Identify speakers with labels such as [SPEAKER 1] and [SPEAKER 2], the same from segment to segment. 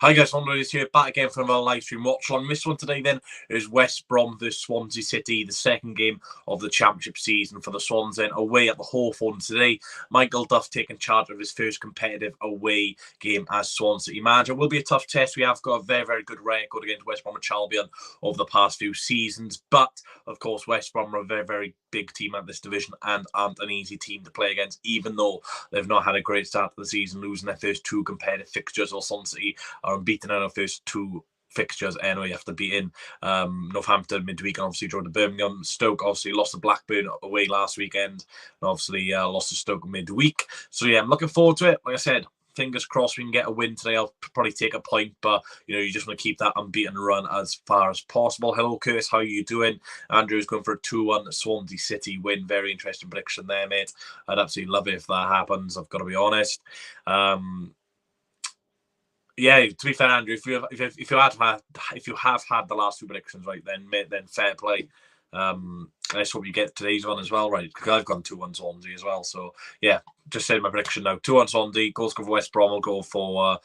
[SPEAKER 1] Hi guys, Andre is here, back again for another live stream Watchalong. This one today then is West Brom versus Swansea City, the second game of the Championship season for the Swans then away at the Hawthorns today. Michael Duff taking charge of his first competitive away game as Swansea City manager. It will be a tough test. We have got a very, very good record against West Brom and Albion over the past few seasons, but of course West Brom are a very, very big team at this division and aren't an easy team to play against, even though they've not had a great start to the season, losing their first two competitive fixtures. Or Swansea City are unbeaten in our first two fixtures anyway after beating Northampton midweek and obviously drawn to Birmingham. Stoke obviously lost to Blackburn away last weekend and obviously lost to Stoke midweek. So yeah, I'm looking forward to it. Like I said, fingers crossed we can get a win today. I'll probably take a point, but you just want to keep that unbeaten run as far as possible. Hello, Curtis. How are you doing? Andrew's going for a 2-1 Swansea City win. Very interesting prediction there, mate. I'd absolutely love it if that happens. I've got to be honest. Yeah, to be fair, Andrew, if you have had the last two predictions right, then fair play. Let's hope you get today's one as well, right? Because I've gone 2-1 Swansea as well. So yeah, just saying my prediction now. 2-1 Swansea. Goals go for West Brom. I'll go for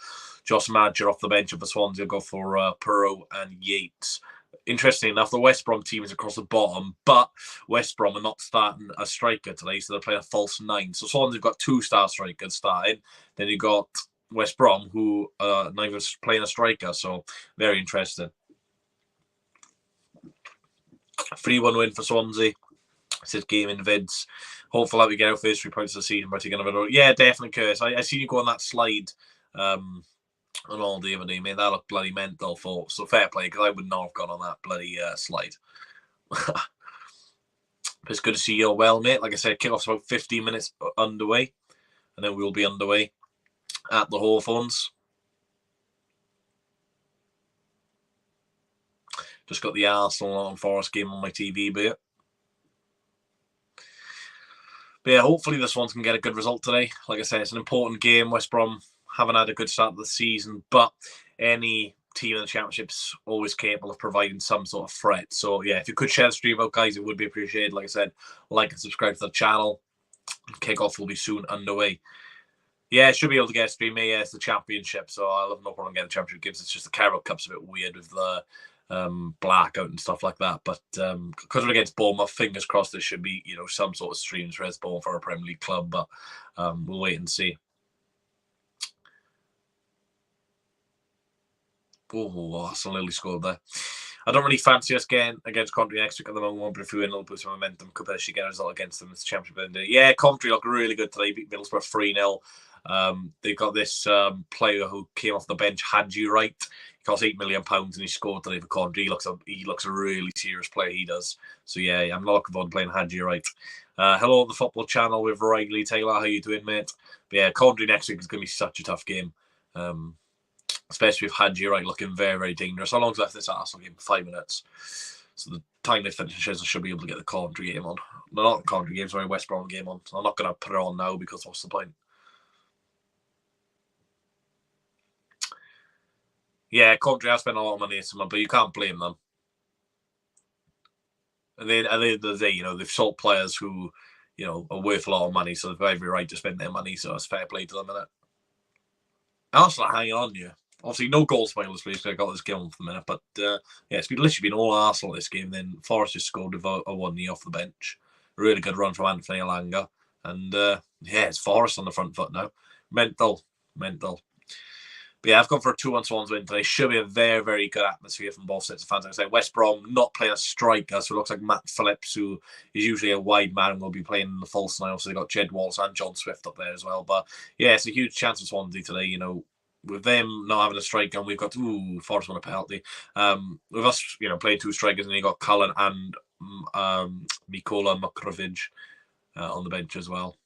[SPEAKER 1] Josh Madger off the bench of the Swansea. I'll go for HORROW and Yates. Interesting enough, the West Brom team is across the bottom, but West Brom are not starting a striker today, so they're playing a false nine. So Swansea have got two-star strikers starting. Then you've got West Brom, who neither playing a striker, so very interesting. 3-1 win for Swansea. It's his game in vids. Hopefully we get our first 3 points of the season by taking another. Yeah, definitely, Curtis. I seen you go on that slide on all the other day, man. That looked bloody mental. So fair play, because I would not have gone on that bloody slide. It's good to see you all well, mate. Like I said, kickoff's about 15 minutes underway, and then we'll be underway at the Hawthorns. Just got the Arsenal and Forest game on my TV, but yeah, hopefully this one can get a good result today. Like I said, it's an important game. West Brom haven't had a good start to the season, but any team in the Championship's always capable of providing some sort of threat. So yeah, if you could share the stream out, guys, it would be appreciated. Like I said, like and subscribe to the channel. Kickoff will be soon underway. Yeah, should be able to get a stream. Yeah, it's the Championship, so I'll have no problem getting the Championship games. It's just the Carabao Cup's a bit weird with the blackout and stuff like that. But because we're against Bournemouth, fingers crossed there should be some sort of streams for us Bournemouth for a Premier League club. But we'll wait and see. Oh, Arsenal nearly scored there. I don't really fancy us getting against Coventry next week at the moment, but if we win, it'll boost some momentum. Could potentially get a result against them in the Championship. Yeah, Coventry look really good today. Beat Middlesbrough 3-0. They've got this player who came off the bench, Hadji Wright. He cost £8 million and he scored today for Coventry. He looks a really serious player, he does. So yeah, I'm not looking forward to playing Hadji Wright. Hello on the football channel with Riley Taylor. How you doing, mate? But yeah, Coventry next week is going to be such a tough game. Especially with Hadji Wright looking very, very dangerous. How long's left this Arsenal game? 5 minutes. So the time they finishes, I should be able to get the Coventry game on. No, not the Coventry game, sorry, West Brom game on. So I'm not going to put it on now because what's the point? Yeah, Coventry has spent a lot of money on someone, but you can't blame them. And then at the end of the day, they've sold players who, are worth a lot of money, so they've every right to spend their money. So it's fair play to them, isn't it? Arsenal hanging on you. Obviously, no goal spoilers, please. I got this game on for the minute, but yeah, it's literally been all Arsenal this game. Then Forest just scored with a 1-0 off the bench. A really good run from Anthony Elanga, and yeah, it's Forest on the front foot now. Mental. But yeah, I've gone for a 2-1 Swans win today. Should be a very, very good atmosphere from both sets of fans. Like I say, West Brom not playing a striker, so it looks like Matt Phillips, who is usually a wide man, will be playing in the false nine. Also, they got Jed Wallace and John Swift up there as well. But yeah, it's a huge chance for Swansea today. With them not having a striker, and we've got Forest won a penalty. With us, playing 2 strikers, and you got Cullen and Mikola Mukrovic on the bench as well.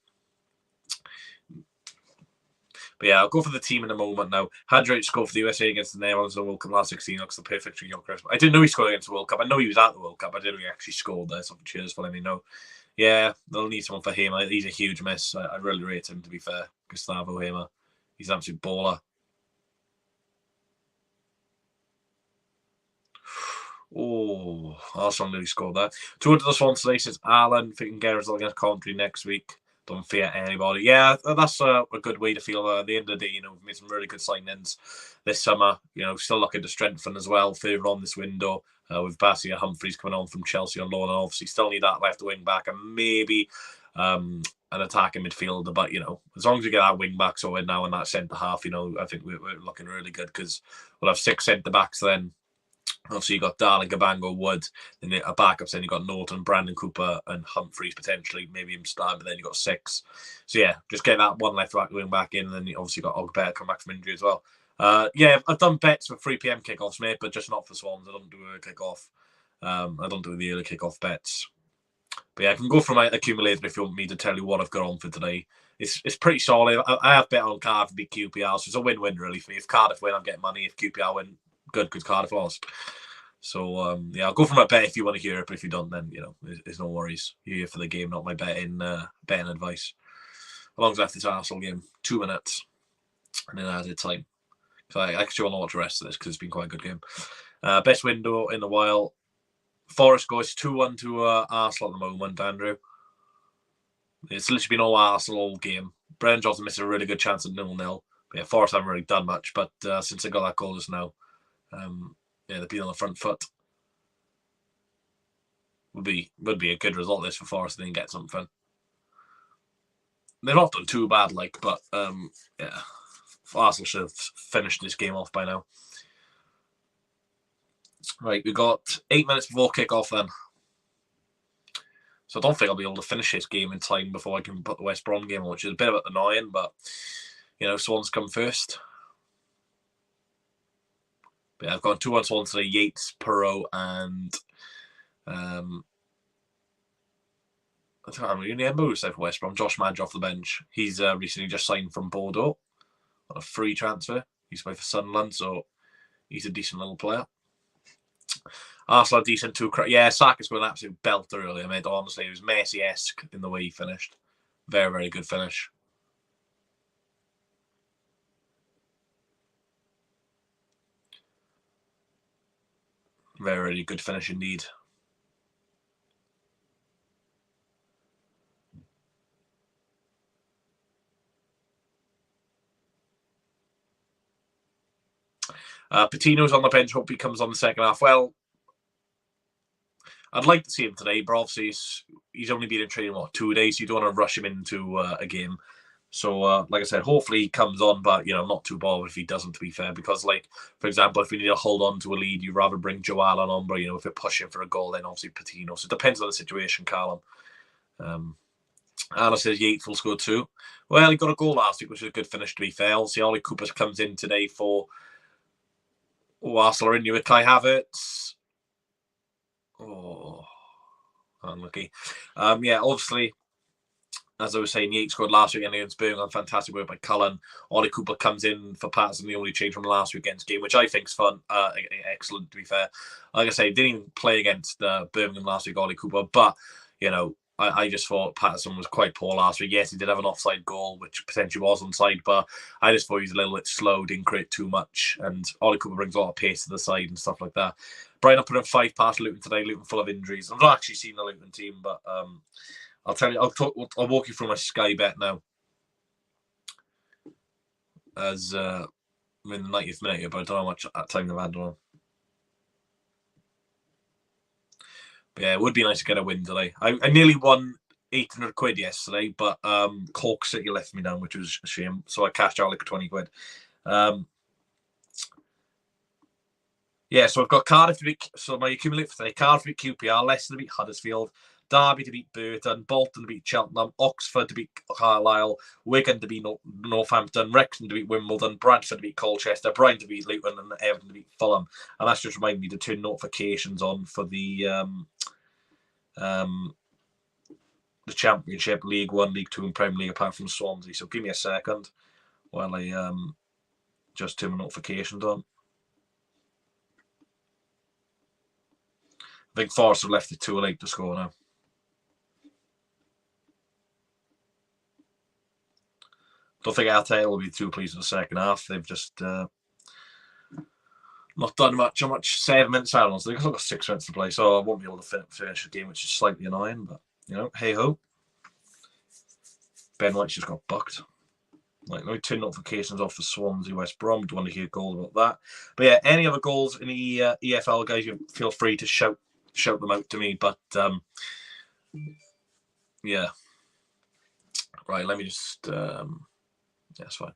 [SPEAKER 1] But yeah, I'll go for the team in a moment now. Hadji scored for the USA against the Netherlands in the World Cup last 16. Looks the perfect for young Chris. I didn't know he scored against the World Cup. I know he was at the World Cup. I didn't know he actually scored there. So cheers for letting me know. Yeah, they'll need someone for Hamer. He's a huge miss. I really rate him, to be fair. Gustavo Hamer. He's an absolute baller. Oh, Arsenal nearly scored that. 2 to the Swans today, says Alan. If he can get a result against Coventry next week, Don't fear anybody. Yeah, that's a good way to feel. At the end of the day, you know, we've made some really good signings this summer. You know, still looking to strengthen as well further on this window. With Bassey Humphreys coming on from Chelsea on loan, and obviously still need that left wing back and maybe an attacking midfielder. But, you know, as long as we get our wing backs sorted now and that centre half, you know, I think we're looking really good because we'll have 6 centre backs then. Obviously, you got Darling, Gabango, Wood, then a backups. Then you got Norton, Brandon Cooper, and Humphreys potentially, maybe him starting. But then you got 6. So yeah, just get that one left back wing back in, and then you obviously got Ogbear come back from injury as well. Yeah, I've done bets for 3 p.m. kickoffs, mate, but just not for Swans. I don't do a kickoff. I don't do the early kickoff bets. But yeah, I can go for my accumulator if you want me to tell you what I've got on for today. It's pretty solid. I have bet on Cardiff beat QPR, so it's a win-win really for me. If Cardiff win, I'm getting money. If QPR win, good Cardiff lost. So yeah, I'll go for my bet if you want to hear it, but if you don't, then you know, there's no worries. You're here for the game, not my betting advice. How long's left this Arsenal game? 2 minutes, and then added time. So I actually want to watch the rest of this because it's been quite a good game. Best window in a while. Forest goes 2-1 to Arsenal at the moment, Andrew. It's literally been all Arsenal all game. Brennan Johnson missed a really good chance at 0-0. But yeah, Forest haven't really done much, but since they got that goal just now, yeah, they've been on the front foot. Would be a good result this for Forest and then get something. They've not done too bad, like, but yeah, Arsenal should have finished this game off by now. Right, we got 8 minutes before kick-off then. So I don't think I'll be able to finish this game in time before I can put the West Brom game on, which is a bit annoying, but, you know, Swans come first. But yeah, I've got 2-1 Swans today, Yates, Perot, and I don't know, I'm going to move for West Brom. Josh Madge off the bench. He's recently just signed from Bordeaux on a free transfer. He's played for Sunderland, so he's a decent little player. Arsenal decent too. Yeah, Saka's got an absolute belter earlier, mate. Honestly, it was Messi-esque in the way he finished. Very, very good finish. Very, very good finish indeed. Patino's on the bench. Hope he comes on the second half. Well, I'd like to see him today, but obviously he's only been in training, 2 days? So you don't want to rush him into a game. So, like I said, hopefully he comes on, but, you know, I'm not too bothered if he doesn't, to be fair, because, like, for example, if we need to hold on to a lead, you'd rather bring Joel on, but, you know, if we're pushing for a goal, then obviously Patino. So it depends on the situation, Callum. Anna says Yates will score 2. Well, he got a goal last week, which was a good finish, to be fair. Obviously, Ollie Cooper comes in today for Arsenal are in you with Kai Havertz. Oh, unlucky. Yeah, obviously, as I was saying, Yates scored last week against Birmingham. Fantastic work by Cullen. Ollie Cooper comes in for Patterson, the only change from last weekend's game, which I think is fun. Excellent, to be fair. Like I say, didn't even play against Birmingham last week, Ollie Cooper, but, you know, I just thought Patterson was quite poor last week. Yes, he did have an offside goal, which potentially was onside, but I just thought he was a little bit slow, didn't create too much, and Ollie Cooper brings a lot of pace to the side and stuff like that. Brian, I put in 5 past Luton today. Luton full of injuries. I've not actually seen the Luton team, but I'll tell you. I'll walk you through my Sky bet now. As I'm in the 90th minute here, but I don't know how much time they've had on. But yeah, it would be nice to get a win today. I nearly won 800 quid yesterday, but Cork City left me down, which was a shame. So I cashed out like 20 quid. Yeah, so I've got Cardiff to beat. So my accumulator for today: Cardiff to beat QPR, Leicester to beat Huddersfield, Derby to beat Burton, Bolton to beat Cheltenham, Oxford to beat Carlisle, Wigan to beat Northampton, Wrexham to beat Wimbledon, Bradford to beat Colchester, Brighton to beat Luton, and Everton to beat Fulham. And that's just reminding me to turn notifications on for the Championship, League 1, League 2, and Premier League, apart from Swansea. So give me a second while I just turn my notifications on. I think Forest have left it too late to score now. Don't think Arteta will be too pleased in the second half. They've just not done much. How much? 7 minutes out. So they've got 6 minutes to play, so I won't be able to finish the game, which is slightly annoying. But, you know, hey ho. Ben White just got bucked. Like, let me turn notifications off for Swansea West Brom. Don't want to hear goals about that. But yeah, any other goals in the EFL, guys, you feel free to shout them out to me. But yeah. Right, let me just yeah, that's fine.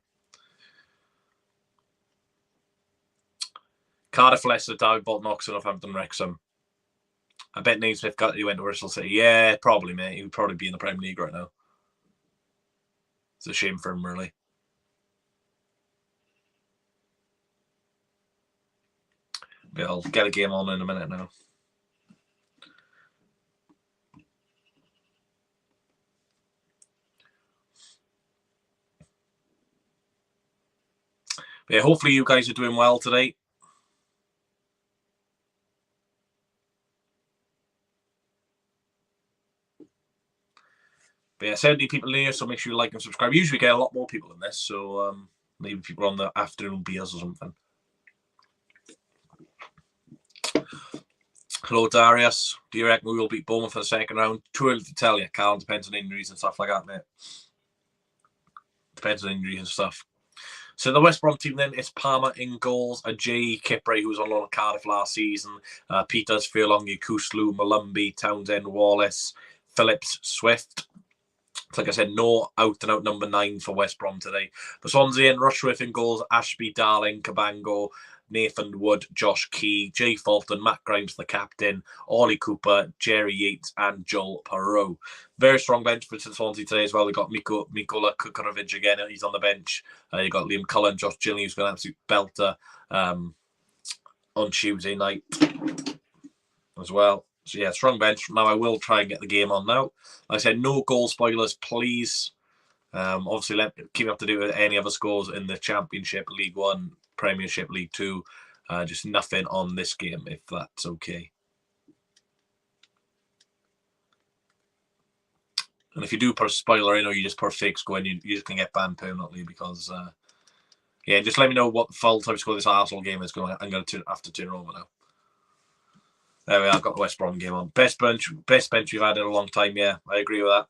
[SPEAKER 1] Cardiff, Leicester, Derby, Bolton, Oxford, Northampton, Wrexham. I bet Naismith he went to Bristol City. Yeah, probably, mate. He would probably be in the Premier League right now. It's a shame for him, really. But I'll get a game on in a minute now. But yeah, hopefully you guys are doing well today. But yeah, 70 people in here, so make sure you like and subscribe. We usually get a lot more people in this, so maybe people on the afternoon beers or something. Hello, Darius. Do you reckon we will beat Bournemouth for the second round? Too early to tell you, Carl. Depends on injuries and stuff like that, mate. Depends on injuries and stuff. So the West Brom team then is Palmer in goals, Jay Kipray, who was on loan at Cardiff last season, Peters, Furlong, Kuslu, Malumbi, Townsend, Wallace, Phillips, Swift. Like I said, no out-and-out number 9 for West Brom today. For Swansea and Rushworth in goals, Ashby, Darling, Cabango, Nathan Wood, Josh Key, Jay Fulton, Matt Grimes, the captain, Ollie Cooper, Jerry Yates, and Joel Perot. Very strong bench for Swansea today as well. We got Mikola Kukarovic again. He's on the bench. You got Liam Cullen, Josh Gilney, who's got an absolute belter on Tuesday night as well. So yeah, strong bench. Now I will try and get the game on now. Like I said, no goal spoilers, please. Obviously, keep up to date with any other scores in the Championship, League One, Premiership, League Two. Just nothing on this game, if that's okay. And if you do put a spoiler in or you just put a fake score in, you just can get banned permanently because, yeah, just let me know what the full time score this Arsenal game is going. I'm going to have to turn over now. There we are. I've got the West Brom game on. Best bench we've had in a long time. Yeah, I agree with that.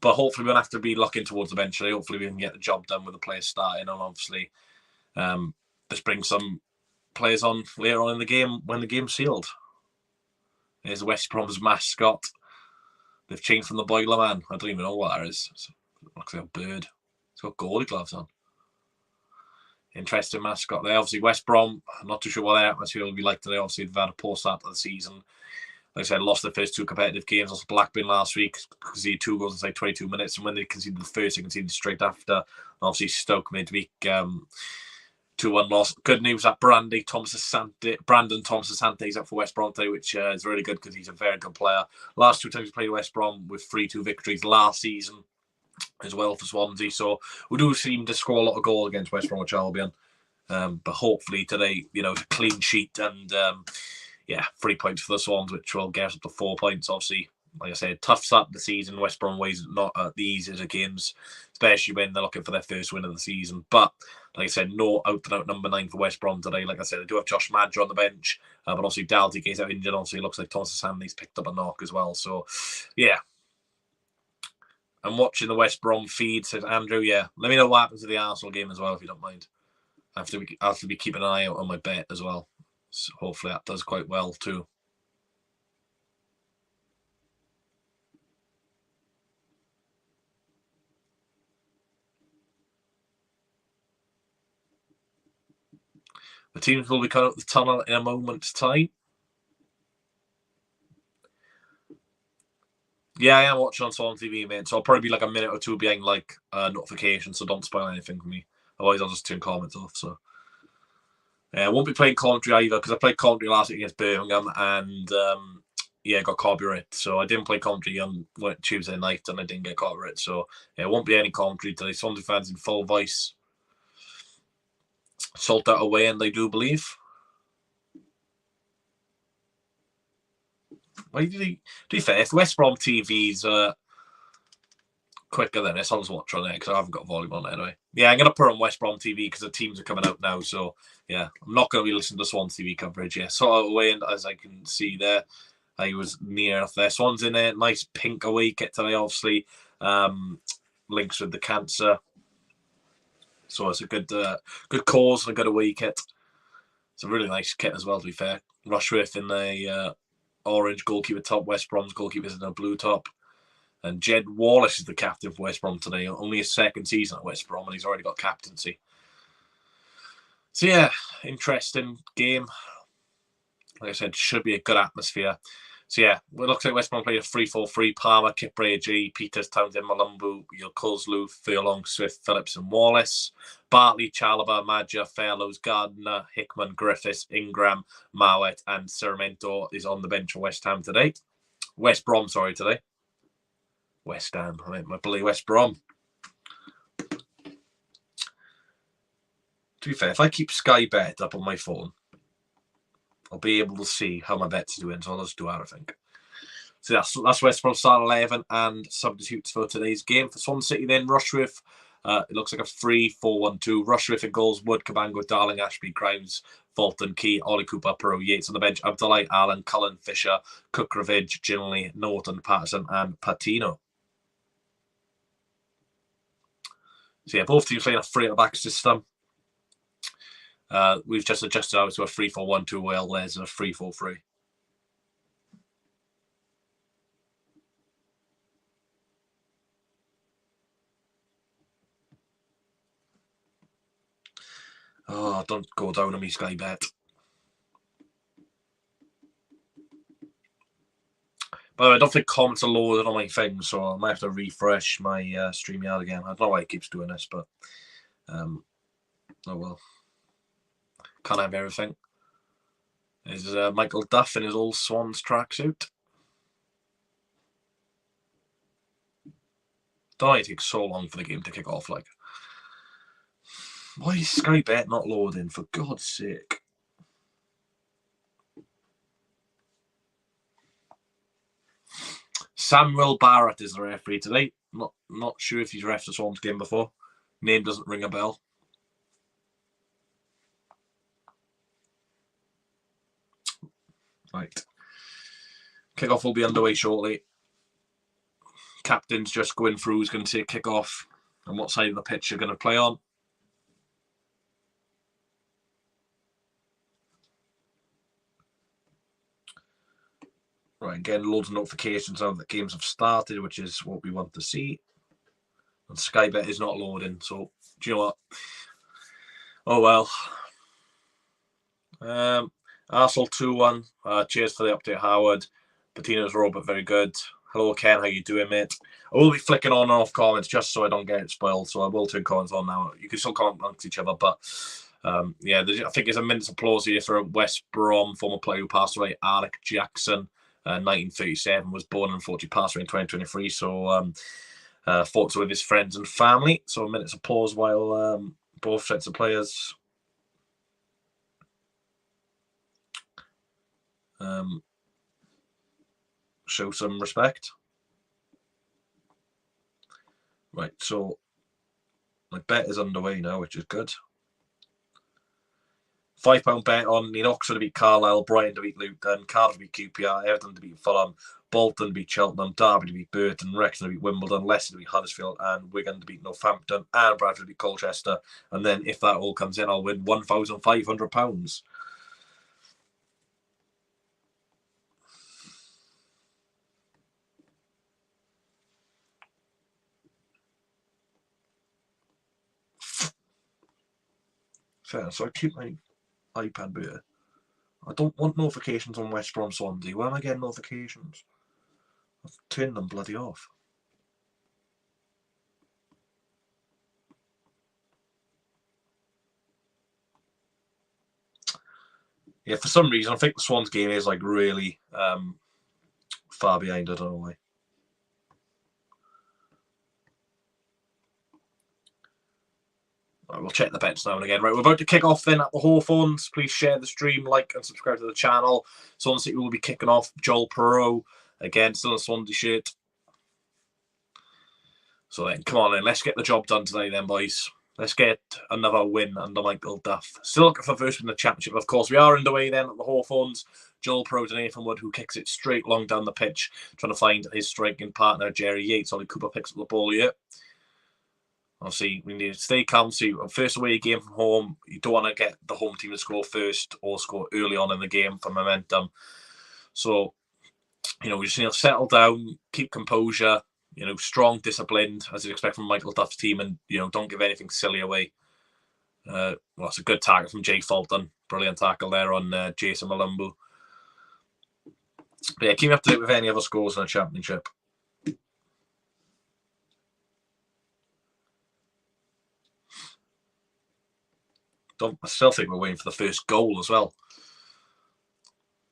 [SPEAKER 1] But hopefully we don't have to be looking towards the bench today. Hopefully we can get the job done with the players starting, and obviously just bring some players on later on in the game when the game's sealed. There's West Brom's mascot. They've changed from the Boiler Man. I don't even know what that is. It looks like a bird. It's got goalie gloves on. Interesting mascot there. Obviously, West Brom, I'm not too sure what their atmosphere will be like today. Obviously, they've had a poor start to the season. Like I said, lost their first 2 competitive games. Also, Blackburn last week conceded 2 goals inside 22 minutes. And when they conceded the first, they conceded straight after. And obviously, Stoke midweek, 2-1 loss. Good news that Brandon Thomas Asante is up for West Brom today, which is really good because he's a very good player. Last 2 times he played West Brom with 3-2 victories last season as well for Swansea. So we do seem to score a lot of goals against West Bromwich Albion. But hopefully today, it's a clean sheet and, yeah, 3 points for the Swans, which will get us up to 4 points. Obviously, like I said, tough start to the season. West Brom ways not the easiest of games, especially when they're looking for their first win of the season. But like I said, no out-and-out number 9 for West Brom today. Like I said, I do have Josh Madger on the bench, but obviously Dalty gets out injured. Obviously, it looks like Thomas Asante picked up a knock as well. So, yeah. I'm watching the West Brom feed, says Andrew. Yeah, let me know what happens to the Arsenal game as well, if you don't mind. I have to be keeping an eye out on my bet as well. So hopefully that does quite well too. The teams will be coming up the tunnel in a moment's time. Yeah, I am watching on Swan TV, mate. So I'll probably be like a minute or 2 behind like notifications, so don't spoil anything for me. Otherwise, I'll just turn comments off. So I won't be playing commentary either because I played commentary last week against Birmingham and yeah, got copyright. So I didn't play commentary on Tuesday night and I didn't get copyright. So yeah, won't be any commentary today. Swansea fans in full voice. Salt out away, and they do believe. Why did he? To be fair, if West Brom TV's quicker than this, I'll just watch on it because I haven't got volume on it anyway. Yeah, I'm gonna put on West Brom TV because the teams are coming out now. So yeah, I'm not gonna be listening to Swans TV coverage. Yeah, sort of away, and as I can see there, I was near enough there. Swans in a nice pink away kit today, obviously. links with the cancer. So it's a good cause and a good away kit. It's a really nice kit as well, to be fair. Rushworth in the orange goalkeeper top, West Brom's goalkeepers in the blue top. And Jed Wallace is the captain for West Brom today. Only his second season at West Brom, and he's already got captaincy. So yeah, interesting game. Like I said, should be a good atmosphere. So yeah, it looks like West Brom played a 3-4-3. Palmer, Kipray, G, Peters, Townsend, Malumbu, Kulslu, Furlong, Swift, Phillips and Wallace. Bartley, Chalobah, Madja, Fellows, Gardner, Hickman, Griffiths, Ingram, Mowat and Ceramento is on the bench for West Ham today. West Brom, sorry, today. West Ham, I meant my bloody West Brom. To be fair, if I keep Sky Bet up on my phone, I'll be able to see how my bets are doing, so I'll just do that, I think. So that's West Brom start 11 and substitutes for today's game. For Swansea City then, Rushworth, it looks like a 3-4-1-2. Rushworth in goals, Wood, Cabango, Darling, Ashby, Grimes, Fulton, Key, Ollie Cooper, Perot, Yates on the bench, Abdullahi, Allen, Cullen, Fisher, Kukravich, Ginley, Norton, Patterson and Patino. So yeah, both teams playing a 3-at-the-back system. We've just adjusted out to a 3-4-1-2, while there's a 3-4-3. Oh, don't go down on me, Sky Bet. By the way, I don't think comments are loaded on my thing, so I might have to refresh my StreamYard again. I don't know why it keeps doing this, but oh well. Can't have everything. Is Michael Duff in his old Swans tracksuit. Don't know it takes so long for the game to kick off. Like, why is Sky Bet not loading? For God's sake! Samuel Barrett is the referee today. Not sure if he's refed a Swans game before. Name doesn't ring a bell. Right. Kickoff will be underway shortly. Captain's just going through who's going to take kickoff and what side of the pitch you're going to play on. Right, again, loads of notifications now that games have started, which is what we want to see. And Sky Bet is not loading, so do you know what? Oh well. Arsenal 2-1. Cheers for the update, Howard. Patino's robot, very good. Hello, Ken. How you doing, mate? I will be flicking on and off comments just so I don't get it spoiled. So I will turn comments on now. You can still comment amongst each other, but yeah, I think there's a minute's applause here for a West Brom former player who passed away, Alec Jackson, 1937, was born and unfortunately passed away in 2023. So thoughts with his friends and family. So a minute's applause while both sets of players show some respect. Right, so my bet is underway now, which is good. £5 bet on Oxford to beat Carlisle, Brighton to beat Luton, Cardiff to beat QPR, Everton to beat Fulham, Bolton to beat Cheltenham, Derby to beat Burton, Wrexham to beat Wimbledon, Leicester to beat Huddersfield, and Wigan to beat Northampton, and Bradford to beat Colchester. And then if that all comes in, I'll win £1,500. Fair, so I keep my iPad better. I don't want notifications on West Brom Swansea. Why am I getting notifications? I've turned them bloody off. Yeah, for some reason, I think the Swans game is like really far behind. I don't know why. Right, we'll check the bets now and again. Right, we're about to kick off then at the Hawthorns. Please share the stream, like and subscribe to the channel. Swansea City will be kicking off. Joel Perot, again, still in a Swansea shirt. So then, come on then, let's get the job done today then, boys. Let's get another win under Michael Duff. Still looking for first in the championship, of course. We are underway then at the Hawthorns. Joel Perot and Nathan Wood, who kicks it straight long down the pitch, trying to find his striking partner, Jerry Yates. Ollie Cooper picks up the ball here. Obviously, we need to stay calm. So, first away game from home, you don't want to get the home team to score first or score early on in the game for momentum. So, we just need to settle down, keep composure, strong, disciplined, as you'd expect from Michael Duff's team, and, don't give anything silly away. It's a good tackle from Jay Fulton. Brilliant tackle there on Jason Malumbu. But yeah, keep me up to date with any other scores in the Championship. I still think we're waiting for the first goal as well.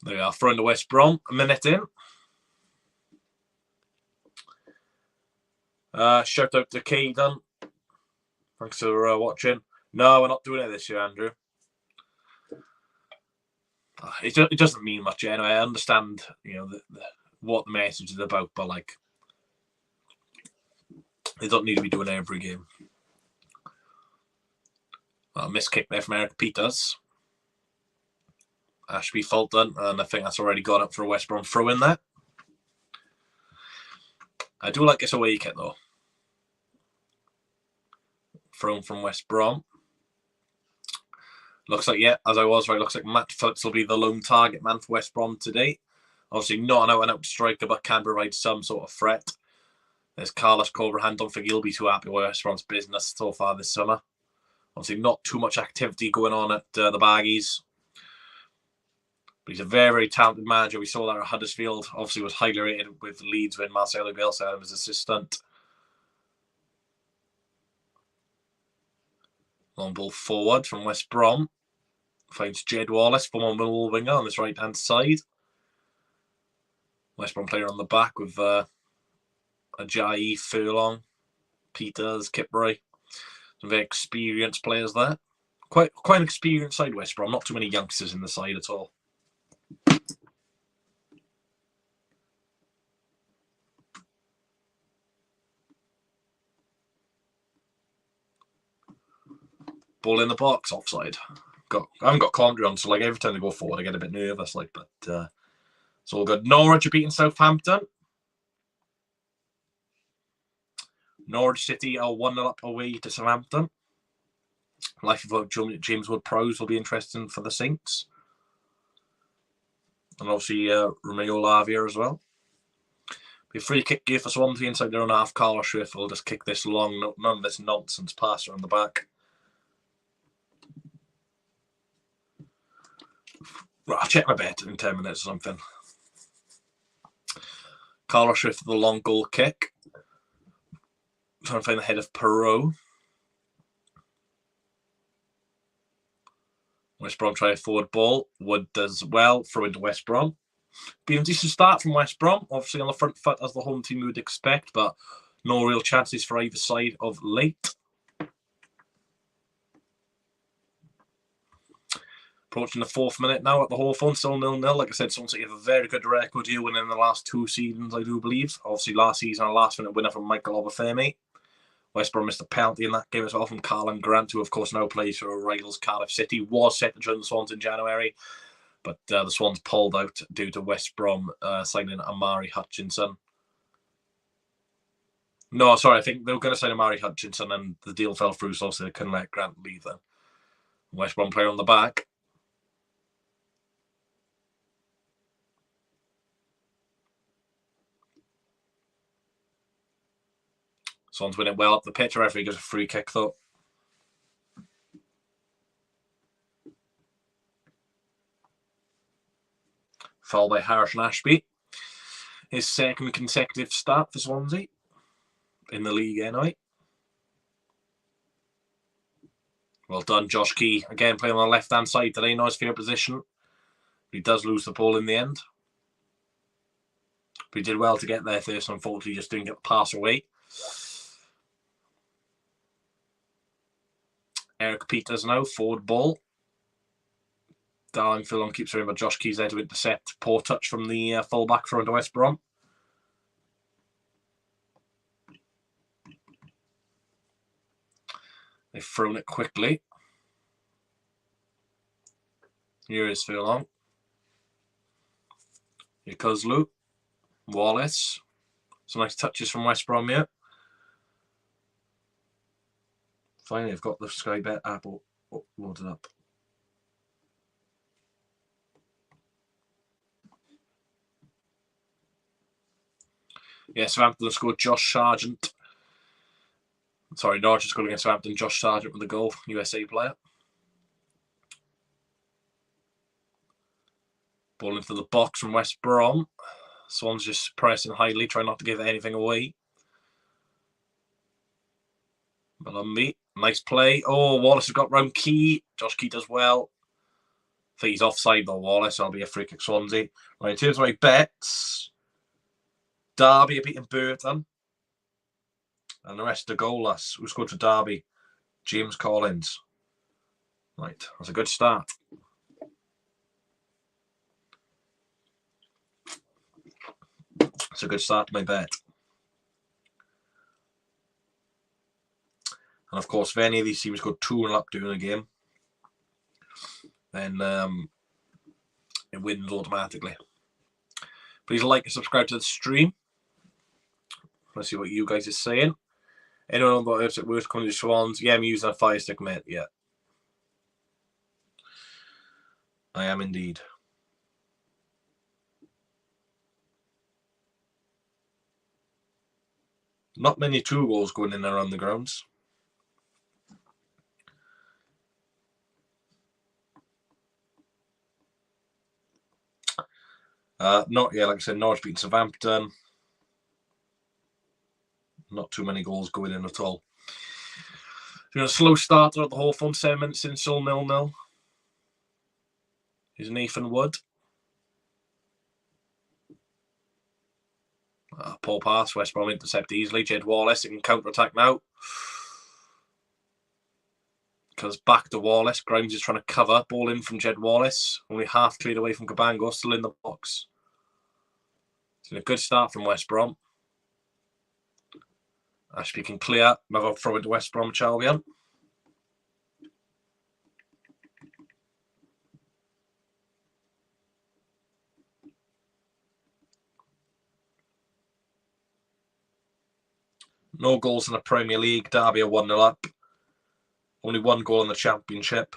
[SPEAKER 1] There we are, throwing to West Brom, a minute in. Shout out to Caden. Thanks for watching. No, we're not doing it this year, Andrew. It doesn't mean much anyway. I understand, what the message is about, but they don't need to be doing it every game. Miss kick there from Eric Peters. Ashby Fulton, and I think that's already gone up for a West Brom throw in there. I do like this away kick though. Thrown from West Brom. Looks like, yeah, as I was right, looks like Matt Phillips will be the lone target man for West Brom today. Obviously not an out-and-out striker, but can provide some sort of threat. There's Carlos Cobrahan. Don't think he'll be too happy with West Brom's business so far this summer. Obviously not too much activity going on at the Baggies. But he's a very, very talented manager. We saw that at Huddersfield. Obviously was highly rated with Leeds when Marcelo Bielsa had him as assistant. Long ball forward from West Brom. Finds Jed Wallace, former Millwall winger, on this right-hand side. West Brom player on the back with Ajayi, Furlong, Peters, Kipbury. Some very experienced players there. Quite an experienced side, West Brom. Not too many youngsters in the side at all. Ball in the box, offside. I haven't got commentary on, so every time they go forward, I get a bit nervous. But it's all good. Norwich are beating Southampton. Norwich City are 1-0 up away to Southampton. Life of James Wood-Prowse will be interesting for the Saints. And obviously Romeo Lavia as well. Be a free kick here for Swansea inside their own half. Carlos Swift will just kick this long, none of this nonsense pass around the back. Right, I'll check my bet in 10 minutes or something. Carlos Swift for the long goal kick. Trying to find the head of Perot. West Brom try a forward ball. Wood does well. Throw into West Brom. Been a decent start from West Brom. Obviously on the front foot as the home team would expect, but no real chances for either side of late. Approaching the 4th minute now at the Hawthorns, still 0-0. Like I said, Swansea have a very good record here, winning the last 2 seasons, I do believe. Obviously, last season, a last-minute winner from Michael Obafemi. West Brom missed a penalty in that game as well from Carlan Grant, who, of course, now plays for our rivals Cardiff City. Was set to join the Swans in January, but the Swans pulled out due to West Brom signing Amari Hutchinson. No, sorry, I think they were going to sign Amari Hutchinson, and the deal fell through, so obviously they couldn't let Grant leave then. West Brom player on the back. Swans winning well up the pitch. The referee gives a free kick though. Foul by Harrison Ashby. His 2nd consecutive start for Swansea in the league anyway. Well done, Josh Key. Again playing on the left-hand side today. Not his favourite position. He does lose the ball in the end. But he did well to get there first. Unfortunately, just didn't get the pass away. Eric Peters now, forward ball. Darling Furlong keeps around, but Josh Key's there to intercept. Poor touch from the full-back front of West Brom. They've thrown it quickly. Here is Furlong. Here Kozlu. Wallace. Some nice touches from West Brom here. Finally, I've got the Sky Bet app loaded up. Yeah, Southampton scored Josh Sargent. Sorry, Norwich scored against Southampton. Josh Sargent with the goal, USA player. Ball into the box from West Brom. Swans just pressing highly, trying not to give anything away. Malumbi, nice play. Oh, Wallace has got round Key. Josh Key does well. I think he's offside though, Wallace. That'll be a free kick Swansea. Right, in terms of my bets, Derby are beating Burton. And the rest are goalless. Who scored for Derby? James Collins. Right, that's a good start. It's a good start to my bet. And of course, if any of these teams go 2-0 up during the game, then it wins automatically. Please like and subscribe to the stream. Let's see what you guys are saying. Anyone about if it worth coming to Swans? Yeah, I'm using a Fire Stick, mate. Yeah. I am indeed. Not many 2 goals going in around the grounds. Not yeah, like I said, Norwich beating Southampton. Not too many goals going in at all. So a slow starter at the Hawthorns, 7 minutes in, still 0-0. Here's Nathan Wood. Poor pass, West Brom intercept easily. Jed Wallace in counter-attack now. Because back to Wallace. Grimes is trying to cover. Ball in from Jed Wallace. Only half cleared away from Cabango. Still in the box. It's been a good start from West Brom. Ashby can clear. Another throw into West Brom, Albion. No goals in the Premier League. Derby are 1-0 up. Only 1 goal in the Championship.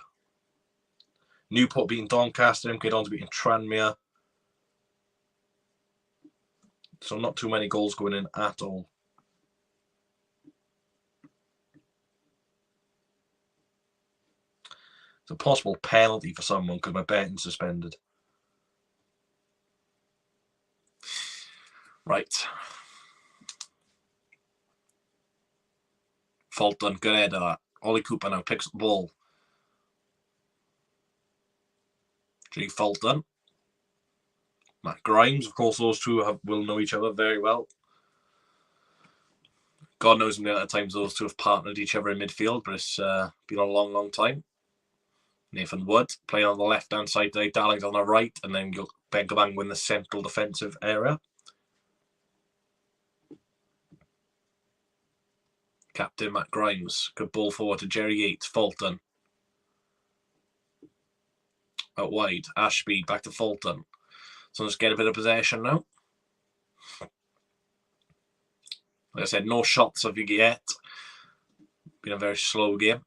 [SPEAKER 1] Newport beating Doncaster. MK Dons beating Tranmere. So not too many goals going in at all. It's a possible penalty for someone because my betting's suspended. Right. Fault done. Good head of that. Ollie Cooper now picks up the ball. G. Fault done. Matt Grimes, of course, those two will know each other very well. God knows how many times those two have partnered each other in midfield, but it's been a long, long time. Nathan Wood playing on the left-hand side today, Darling's on the right, and then Ben Cabango in the central defensive area. Captain Matt Grimes. Good ball forward to Jerry Yates. Fulton. Out wide. Ashby back to Fulton. So let's get a bit of possession now. Like I said, no shots of you yet. Been a very slow game.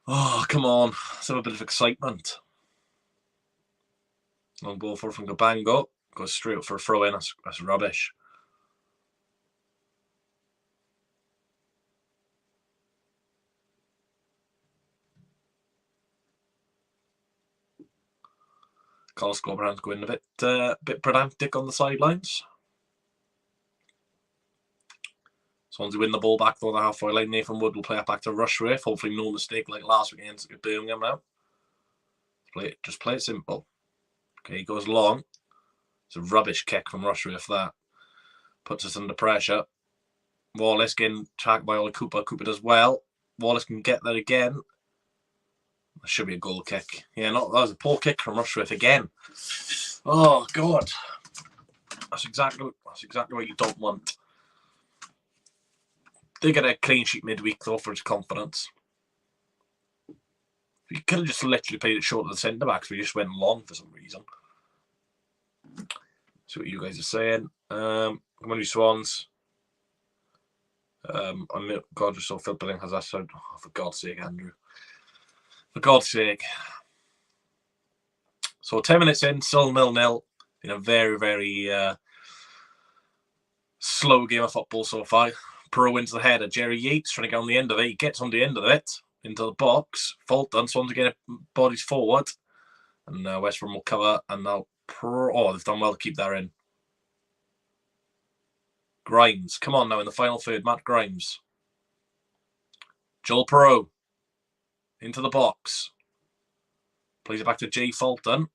[SPEAKER 1] Oh, come on. Let's have a bit of excitement. Long ball forward from Cabango. Goes straight up for a throw in. That's rubbish. Carl Scorbrand's going a bit pedantic on the sidelines. Swansea win the ball back though the halfway line. Nathan Wood will play it back to Rushworth. Hopefully no mistake like last week against Birmingham now. Just play it simple. Okay, he goes long. It's a rubbish kick from Rushworth that. Puts us under pressure. Wallace getting tracked by Ollie Cooper. Cooper does well. Wallace can get there again. That should be a goal kick. Yeah, that was a poor kick from Rushworth again. Oh God. That's exactly what you don't want. They get a clean sheet midweek though for his confidence. We could have just literally played it short of the centre backs. We just went long for some reason. See what you guys are saying. Come on, you Swans. I'm God, just so Phil Billing has that sound. Oh, for God's sake, Andrew. For God's sake. So 10 minutes in, still 0-0. In a very, very slow game of football so far. Pro wins the header. Jerry Yates trying to get on the end of it. He gets on the end of it into the box. Fulton, Swans again, bodies forward. And West Brom will cover. And now they've done well to keep that in. Grimes, come on now in the final third. Matt Grimes. Joel Perot into the box. Plays it back to Jay Fulton.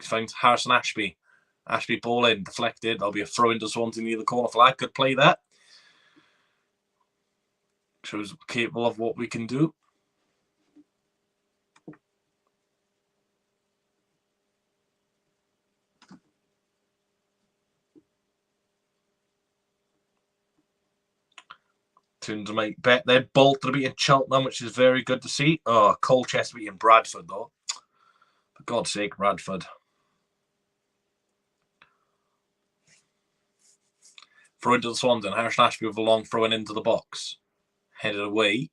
[SPEAKER 1] He finds Harrison Ashby. Ashby ball in, deflected. There'll be a throw into Swansea near the corner flag. Good play there. Shows capable of what we can do. To make bet there. Bolton beating Cheltenham, which is very good to see. Oh, Colchester beating Bradford though. For God's sake, Bradford. Throw into the Swans and Harrison Ashby with a long throw into the box. Headed away.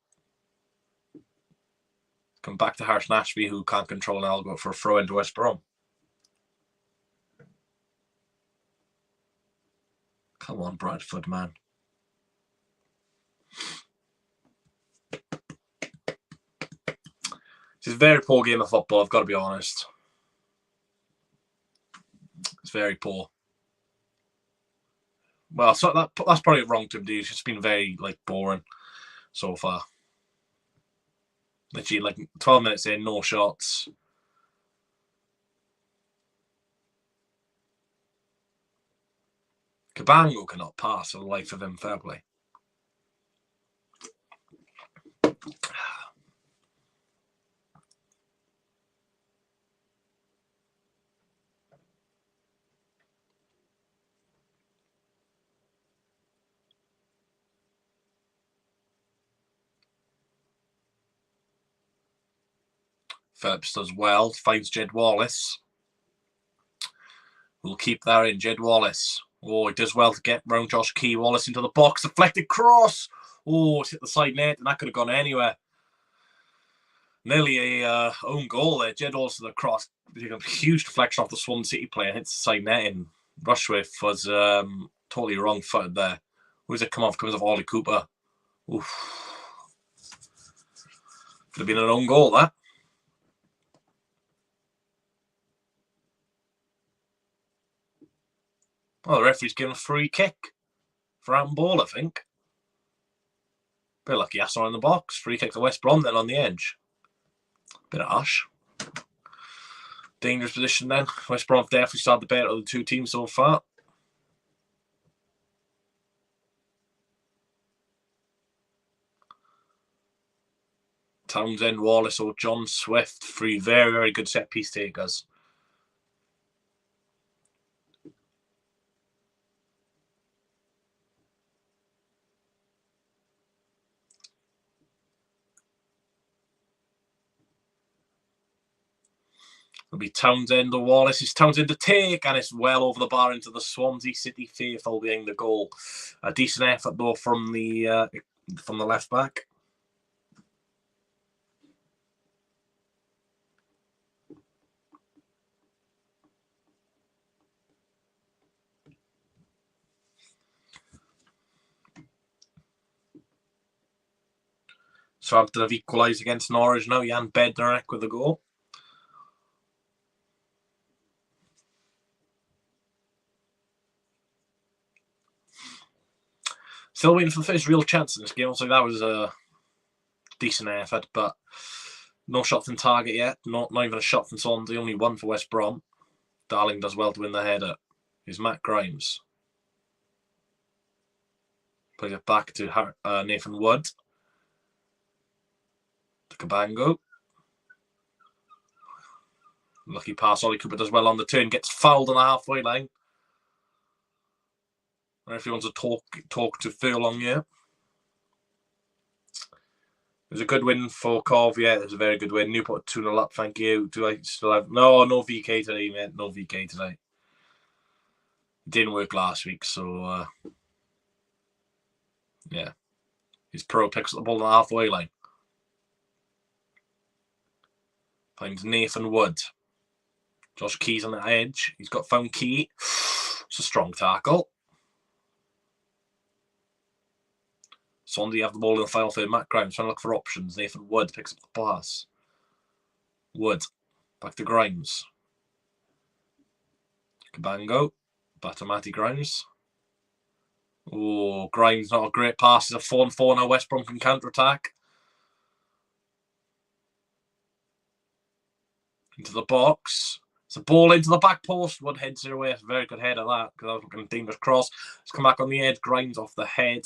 [SPEAKER 1] Come back to Harrison Ashby, who can't control an elbow for a throw into West Brom. Come on, Bradford, man. It's a very poor game of football, I've got to be honest. It's very poor. Well, so that's probably wrong to do. It's just been very boring so far. Literally 12 minutes in, no shots. Cabango cannot pass for the life of him, fair play. Phillips does well, finds Jed Wallace. We'll keep that in, Jed Wallace. Oh, he does well to get round Josh Key. Wallace into the box, deflected cross. Oh, it's hit the side net, and that could have gone anywhere. Nearly a own goal there. Jed Wallace to the cross. A huge deflection off the Swansea City player, hits the side net, and Rushworth was totally wrong-footed there. Who's it come off? Comes off Ollie Cooper. Oof. Could have been an own goal, that. Well, the referee's given a free kick for handball, I think. Bit lucky that's not in the box. Free kick to West Brom then on the edge. Bit of harsh. Dangerous position then. West Brom have definitely started the better of the two teams so far. Townsend, Wallace or John Swift. Three very, very good set piece takers. It'll be Townsend or Wallace. It's Townsend to take, and it's well over the bar into the Swansea City faithful being the goal. A decent effort though from the left back. Southampton have equalised against Norwich now. Jan Bednarek with the goal. Still waiting for the first real chance in this game. So that was a decent effort, but no shots on target yet. Not even a shot from Swansea. Only one for West Brom. Darling does well to win the header. Here's Matt Grimes. Plays it back to Nathan Wood. To Cabango. Lucky pass. Ollie Cooper does well on the turn. Gets fouled on the halfway line. I don't know if he wants to talk to Furlong here. It was a good win for Cov. Yeah, it was a very good win. Newport 2-0 up. Thank you. Do I still have... No VK today, mate. No VK today. It didn't work last week, so yeah. His pro picks up the ball on the halfway line. Finds Nathan Wood. Josh Key's on the edge. He's got found Key. It's a strong tackle. Swansea have the ball in the final third. Matt Grimes trying to look for options. Nathan Wood picks up the pass. Wood. Back to Grimes. Cabango. Back to Matty Grimes. Oh, Grimes not a great pass. It's a 4-4 now. West Brom can counter-attack. Into the box. It's a ball into the back post. Wood heads it away. It's a very good head of that because I was looking at a dangerous cross. It's come back on the edge. Grimes off the head.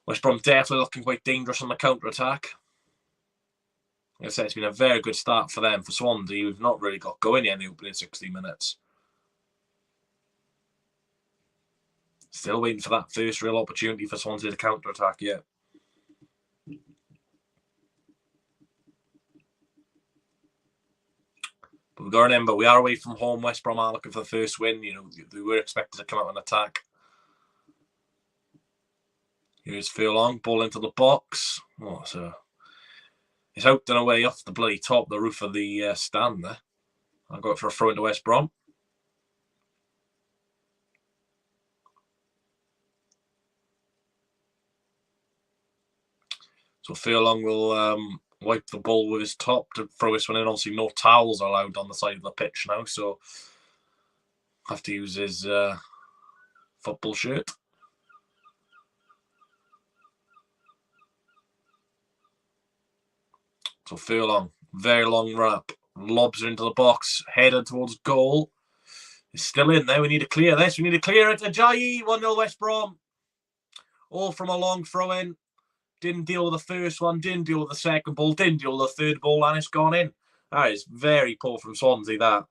[SPEAKER 1] West Brom definitely looking quite dangerous on the counter-attack. Like I said, it's been a very good start for them. For Swansea, we've not really got going yet in the opening 60 minutes. Still waiting for that first real opportunity for Swansea to counter-attack yet. But we've got to remember, we are away from home. West Brom are looking for the first win. You know, they were expected to come out and attack. Here's Furlong, ball into the box. Oh, so it's out and away off the bloody top, the roof of the stand there. I'll go for a throw into West Brom. So Furlong will wipe the ball with his top to throw this one in. Obviously, no towels are allowed on the side of the pitch now, so have to use his football shirt. So Furlong, very long wrap, lobs her into the box, headed towards goal. It's still in there. We need to clear this. We need to clear it. Ajayi, 1-0 West Brom. All from a long throw in. Didn't deal with the first one, didn't deal with the second ball, didn't deal with the third ball, and it's gone in. That is very poor from Swansea, that.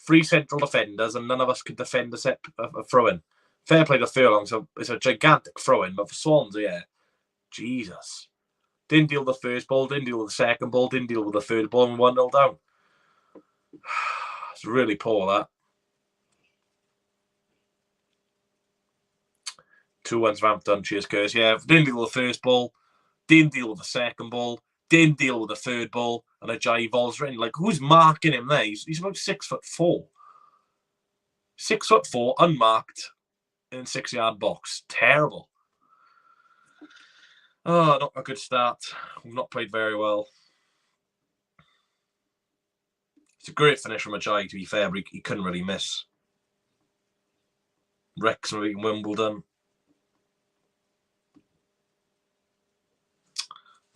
[SPEAKER 1] 3 central defenders, and none of us could defend a throw-in. Fair play to Furlong, so it's a gigantic throw-in, but for Swans, yeah, Jesus. Didn't deal with the first ball, didn't deal with the second ball, didn't deal with the third ball, and 1-0 down. It's really poor, that. 2-1 Southampton, cheers, Curse. Yeah, didn't deal with the first ball, didn't deal with the second ball, didn't deal with the third ball, and Ajayi vols in. Like, who's marking him there? He's about 6'4". 6'4", unmarked, in 6-yard box. Terrible. Oh, not a good start. We've not played very well. It's a great finish from Ajayi, to be fair, but he couldn't really miss. Wrexham beating Wimbledon.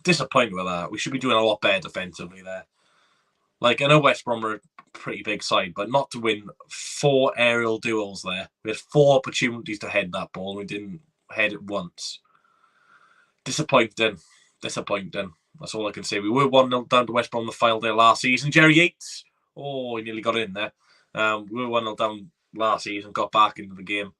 [SPEAKER 1] Disappointed with that. We should be doing a lot better defensively there. Like, I know West Brom are a pretty big side, but not to win 4 aerial duels there. We had 4 opportunities to head that ball, and we didn't head it once. Disappointing. Disappointing. That's all I can say. We were 1-0 down to West Brom the final day last season. Jerry Yates. Oh, he nearly got in there. We were 1-0 down last season, got back into the game.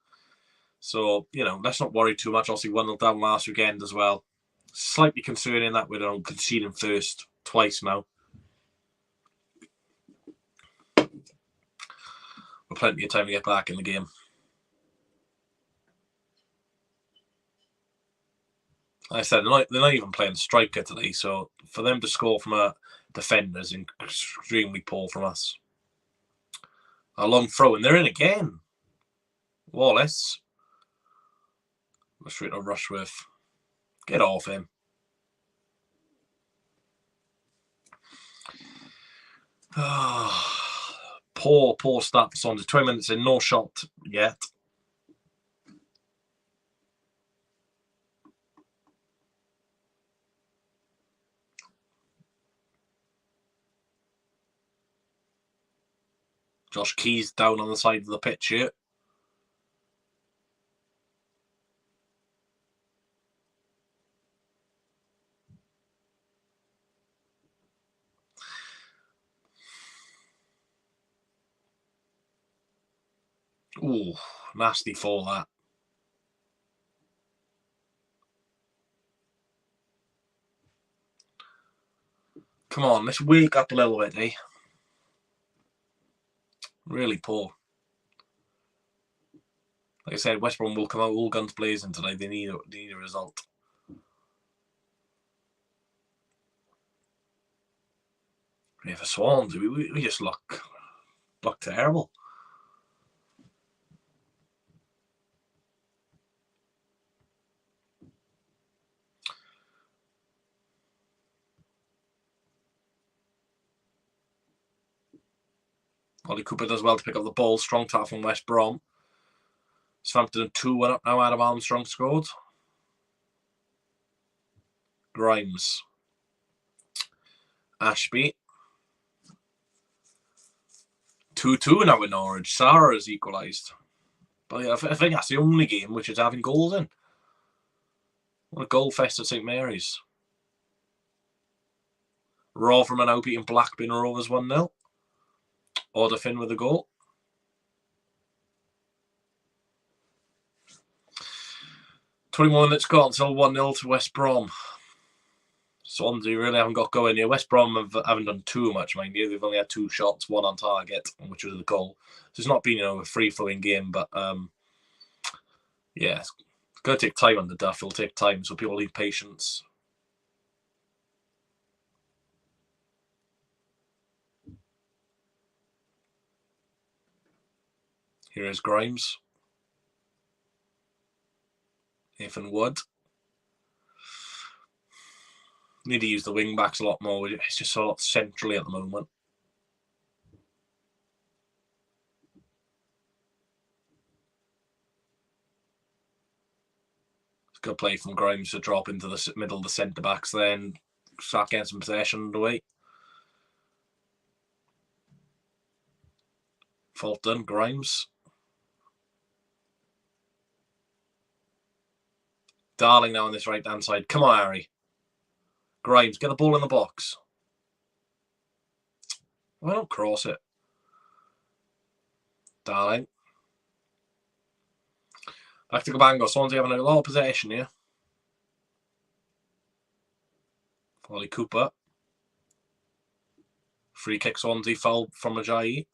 [SPEAKER 1] So, you know, let's not worry too much. Obviously, 1-0 down last weekend as well. Slightly concerning that we're conceding first twice now. We've plenty of time to get back in the game. Like I said, they're not even playing striker today, so for them to score from a defender is extremely poor from us. A long throw, and they're in again. Wallace. Straight to Rushworth. Get off him. Poor start for Swansea. 20 minutes in, no shot yet. Josh Key's down on the side of the pitch here. Ooh, nasty fall that. Come on, let's wake up a little bit, eh? Really poor. Like I said, West Brom will come out all guns blazing tonight. They need a result. Yeah, for Swans, we just look terrible. Ollie Cooper does well to pick up the ball. Strong tap from West Brom. Southampton 2-1 up now. Adam Armstrong scored. Grimes. Ashby. 2-2 now in Norwich. Sarah has equalised. But yeah, I think that's the only game which is having goals in. What a goal fest at St Mary's. Rotherham are now beating Blackburn Rovers 1-0. Orderfin with a goal. "21 minutes gone, still 1-0 to West Brom. Swansea really haven't got going here. West Brom haven't done too much, mind you. They've only had 2 shots, 1 on target, which was the goal. So it's not been, a free-flowing game, but yeah, it's going to take time on the duff. It'll take time, so people need patience. Here is Grimes. Nathan Wood. Need to use the wing backs a lot more. It's just a lot centrally at the moment. It's good play from Grimes to drop into the middle of the centre backs, then start getting some possession underway. Fulton, Grimes. Darling now on this right-hand side. Come on, Harry. Grimes, get the ball in the box. Why don't cross it? Darling. Back to Gabango. Swansea having a lot of possession here. Ollie Cooper. Free kick Swansea, foul from Ajayi.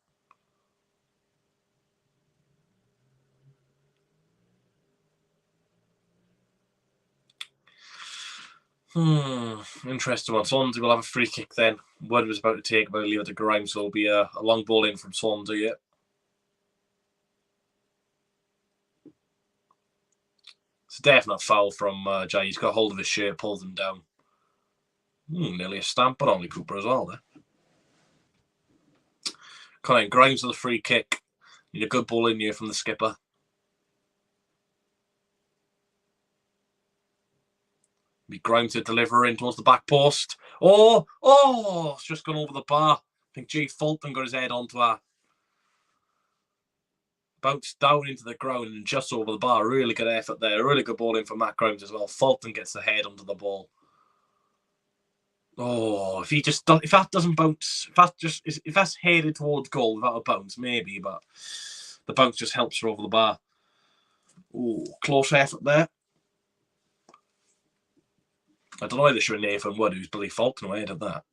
[SPEAKER 1] Interesting one. Swansea will have a free kick then. Wood was about to take, but leave it to Grimes, so it'll be a long ball in from Swansea here. It's a definite foul from Jay. He's got hold of his shirt, pulls him down. Nearly a stamp on Ollie Cooper as well there. Colin Grimes with a free kick. Need a good ball in here from the skipper. Be Grimes to deliver in towards the back post. Oh, it's just gone over the bar. I think G. Fulton got his head onto that. Bounced down into the ground and just over the bar. Really good effort there. Really good ball in from Matt Grimes as well. Fulton gets the head onto the ball. Oh, if that doesn't bounce, if that's headed towards goal without a bounce, maybe, but the bounce just helps her over the bar. Oh, close effort there. I don't know whether should Nathan Wood, who's bloody Fulton away at that.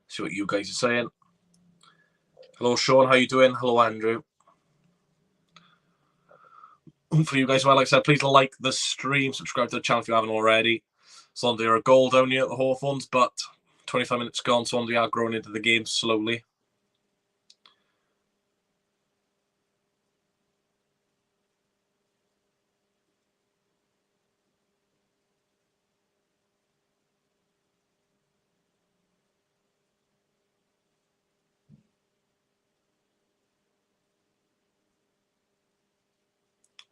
[SPEAKER 1] See what you guys are saying. Hello, Sean. How you doing? Hello, Andrew. Hopefully you guys well. Like I said, please like the stream, subscribe to the channel if you haven't already. Swansea are a goal down here at the Hawthorns, but 25 minutes gone. Swansea are growing into the game slowly.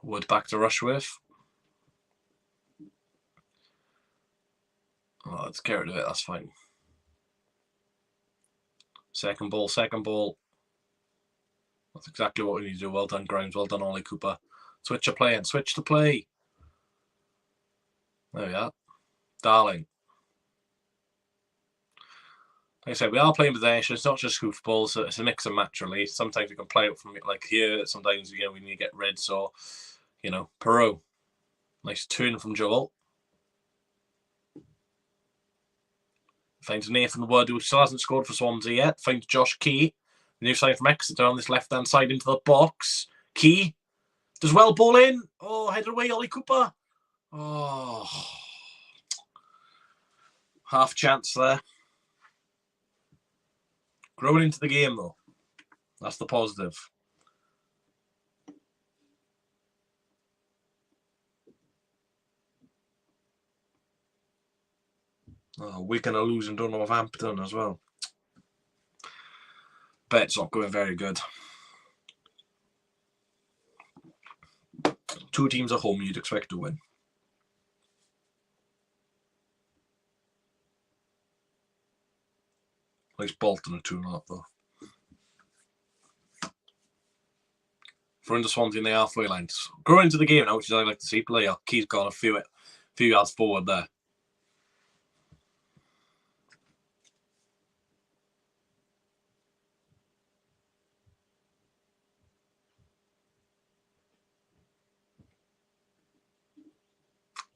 [SPEAKER 1] Wood back to Rushworth. Oh, let's get rid of it. That's fine. Second ball. That's exactly what we need to do. Well done, Grimes. Well done, Ollie Cooper. Switch to play. There we are. Darling. Like I said, we are playing possession. It's not just hoofball, so it's a mix and match, really. Sometimes we can play it from like here. Sometimes, you know, we need to get rid. So, you know, Perot. Nice turn from Joel. Finds Nathan Wood, who still hasn't scored for Swansea yet. Finds Josh Key. New sign from Exeter on this left-hand side into the box. Key does well ball in. Oh, headed away, Ollie Cooper. Oh, half chance there. Growing into the game, though. That's the positive. Oh, we're going to lose and Northampton as well. Bet's not going very good. Two teams at home you'd expect to win. Nice Bolton a 2-0 though. For into Swansea in the halfway lines. Grow into the game now, which is I like to see. Player Key's gone a few yards forward there.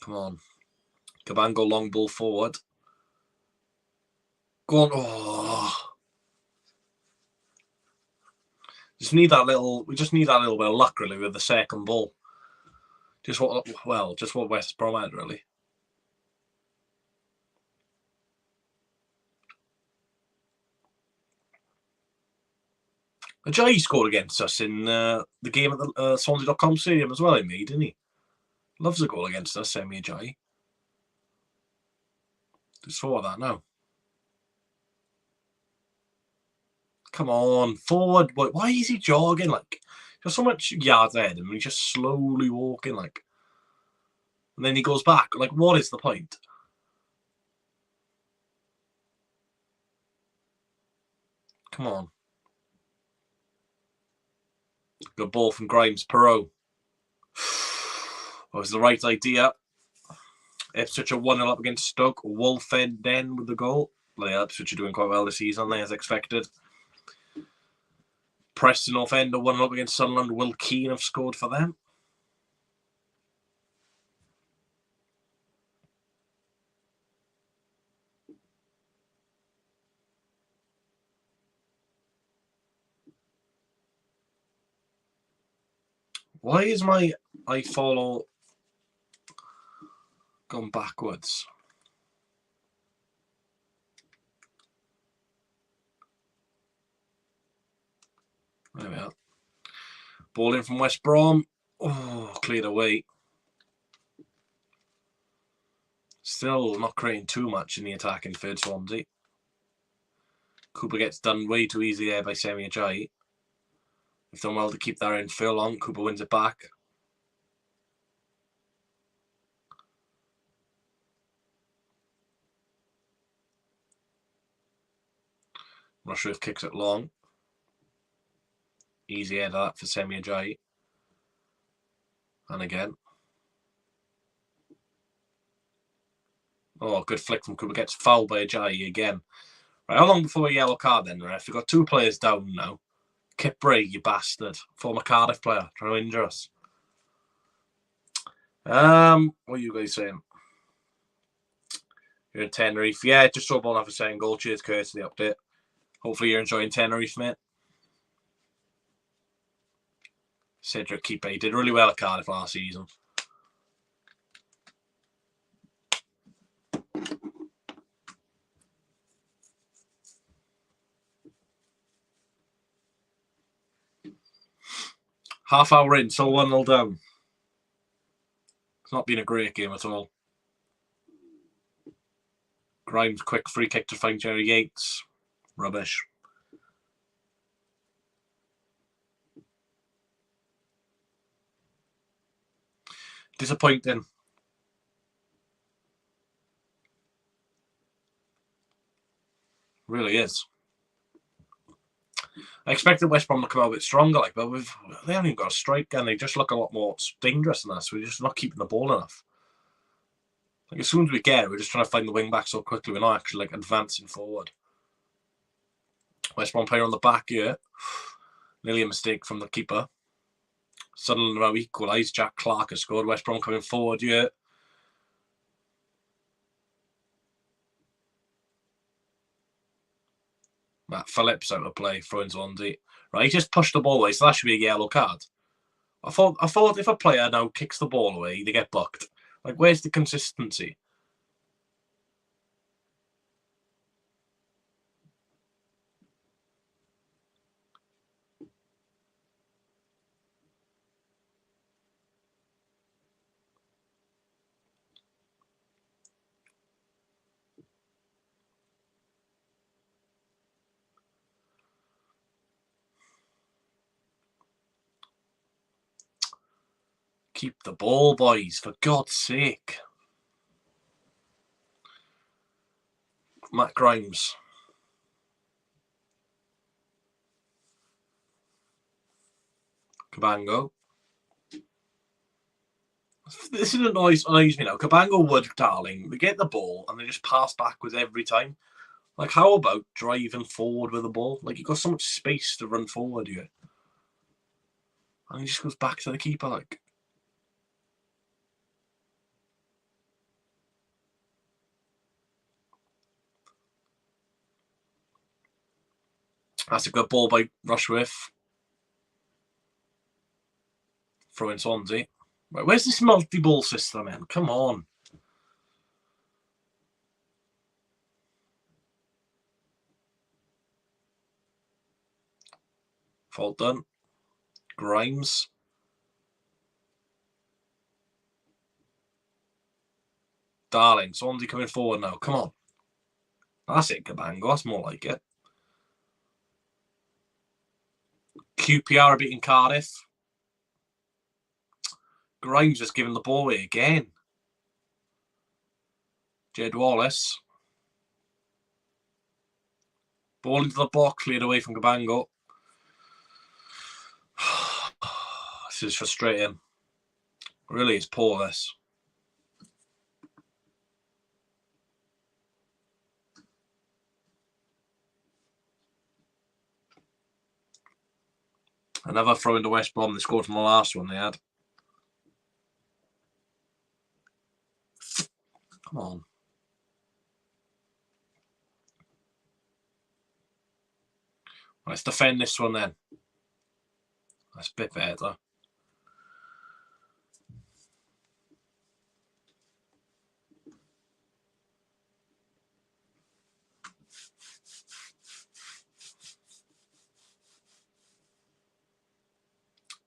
[SPEAKER 1] Come on. Cabango long ball forward. Go on. Oh. We just need that little bit of luck really with the second ball. Just what West Brom had really. Ajayi scored against us in the game at the Swansea.com stadium as well, he made, didn't he? Loves a goal against us, Semi Ajayi. Just saw that now. Come on, forward. Why is he jogging? Like, there's so much yards ahead of him, and he's just slowly walking, like. And then he goes back. Like, what is the point? Come on. Good ball from Grimes. Perot. That was the right idea. Ipswich are 1-0 up against Stoke. Wolfed then with the goal. Yeah, Ipswich are doing quite well this season, as expected. Preston North End are 1-0 up against Sunderland. Will Keane have scored for them. Why is my iFollow gone backwards? There we are. Ball in from West Brom. Oh, cleared away. Still not creating too much in the attacking third Swansea. Cooper gets done way too easy there by Semi Ajayi. They've done well to keep that in furlong. Cooper wins it back. I'm not sure if kicks it long. Easy head of that for Semi Ajayi. And again. Oh, good flick from Cooper. Gets fouled by Ajayi again. Right, how long before a yellow card then, ref? We've got two players down now. Kip Bray, you bastard. Former Cardiff player. Trying to injure us. What are you guys saying? You're in Tenerife. Yeah, just saw ball off a second goal. Cheers, Curtis, for the update. Hopefully you're enjoying Tenerife, mate. Cedric Keeper did really well at Cardiff last season. Half hour in, so 1-0 down. It's not been a great game at all. Grimes, quick free kick to find Jerry Yates. Rubbish. Disappointing. Really is. I expected West Brom to come out a bit stronger, but they haven't even got a strike, and they just look a lot more dangerous than us. We're just not keeping the ball enough. Like, as soon as we get it, we're just trying to find the wing back so quickly. We're not actually advancing forward. West Brom player on the back here. Nearly a mistake from the keeper. Suddenly now equalised. Jack Clark has scored. West Brom coming forward here. Matt Phillips out of play, throwing Swansea. Right, he just pushed the ball away, so that should be a yellow card. I thought if a player now kicks the ball away, they get booked. Like, where's the consistency? Keep the ball, boys, for God's sake. Matt Grimes. Cabango. This is annoys me now. Cabango, Wood, Darling, they get the ball and they just pass backwards every time. Like, how about driving forward with the ball? Like, you've got so much space to run forward here. And he just goes back to the keeper, like. That's a good ball by Rushworth. Throwing Swansea. Right, where's this multi-ball system, man? Come on. Fault done. Grimes. Darling. Swansea coming forward now. Come on. That's it, Cabango. That's more like it. QPR are beating Cardiff. Grimes just giving the ball away again. Jed Wallace. Ball into the box, cleared away from Cabango. This is frustrating. Really, it's poor, this. Another throw into West Brom. They scored from the last one they had. Come on. Let's defend this one then. That's a bit better.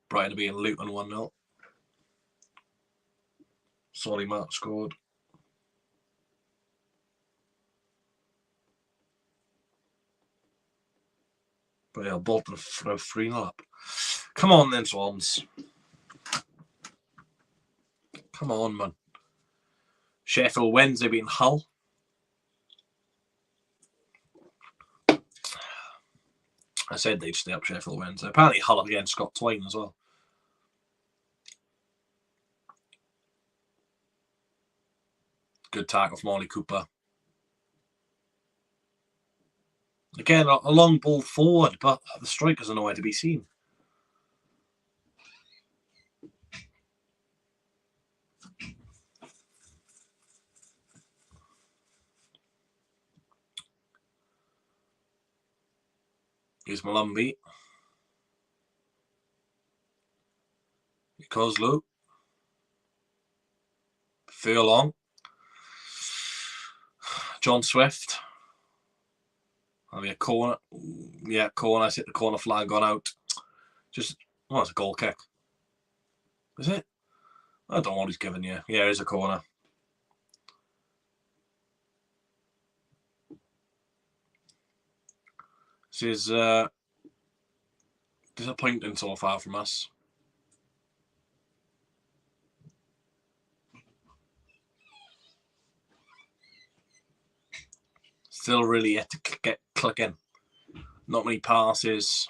[SPEAKER 1] Brighton being Luton 1-0. Solly Mark scored. But yeah, Bolton throw 3-0 up. Come on then, Swans. Come on, man. Sheffield Wednesday beating Hull. I said they'd stay up Sheffield Wednesday. Apparently Hull up against Scott Twain as well. Good tackle from Ollie Cooper. Again, a long ball forward, but the strikers are nowhere to be seen. Here's Malumbi. Kozlu. Furlong. John Swift. That'll be a corner. Yeah, corner. I hit the corner flag, gone out. Just, oh, it's a goal kick. Is it? I don't know what he's giving you. Yeah, it's a corner. This is disappointing so far from us. Still really yet to get clicking. Not many passes.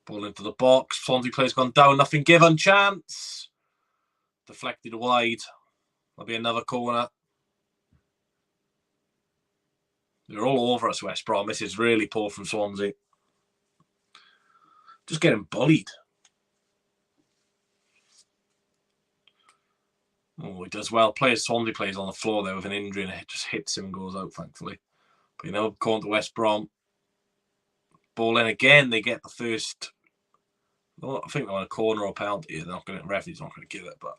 [SPEAKER 1] Ball into the box. Swansea player's gone down. Nothing given. Chance. Deflected wide. There'll be another corner. They're all over us, West Brom. This is really poor from Swansea. Just getting bullied. Oh, he does well. Swansea plays on the floor there with an injury and it just hits him and goes out, thankfully. But, going to West Brom. Ball in again. They get the first. Well, I think they're on a corner or penalty. They're not going to. Referee's not going to give it, but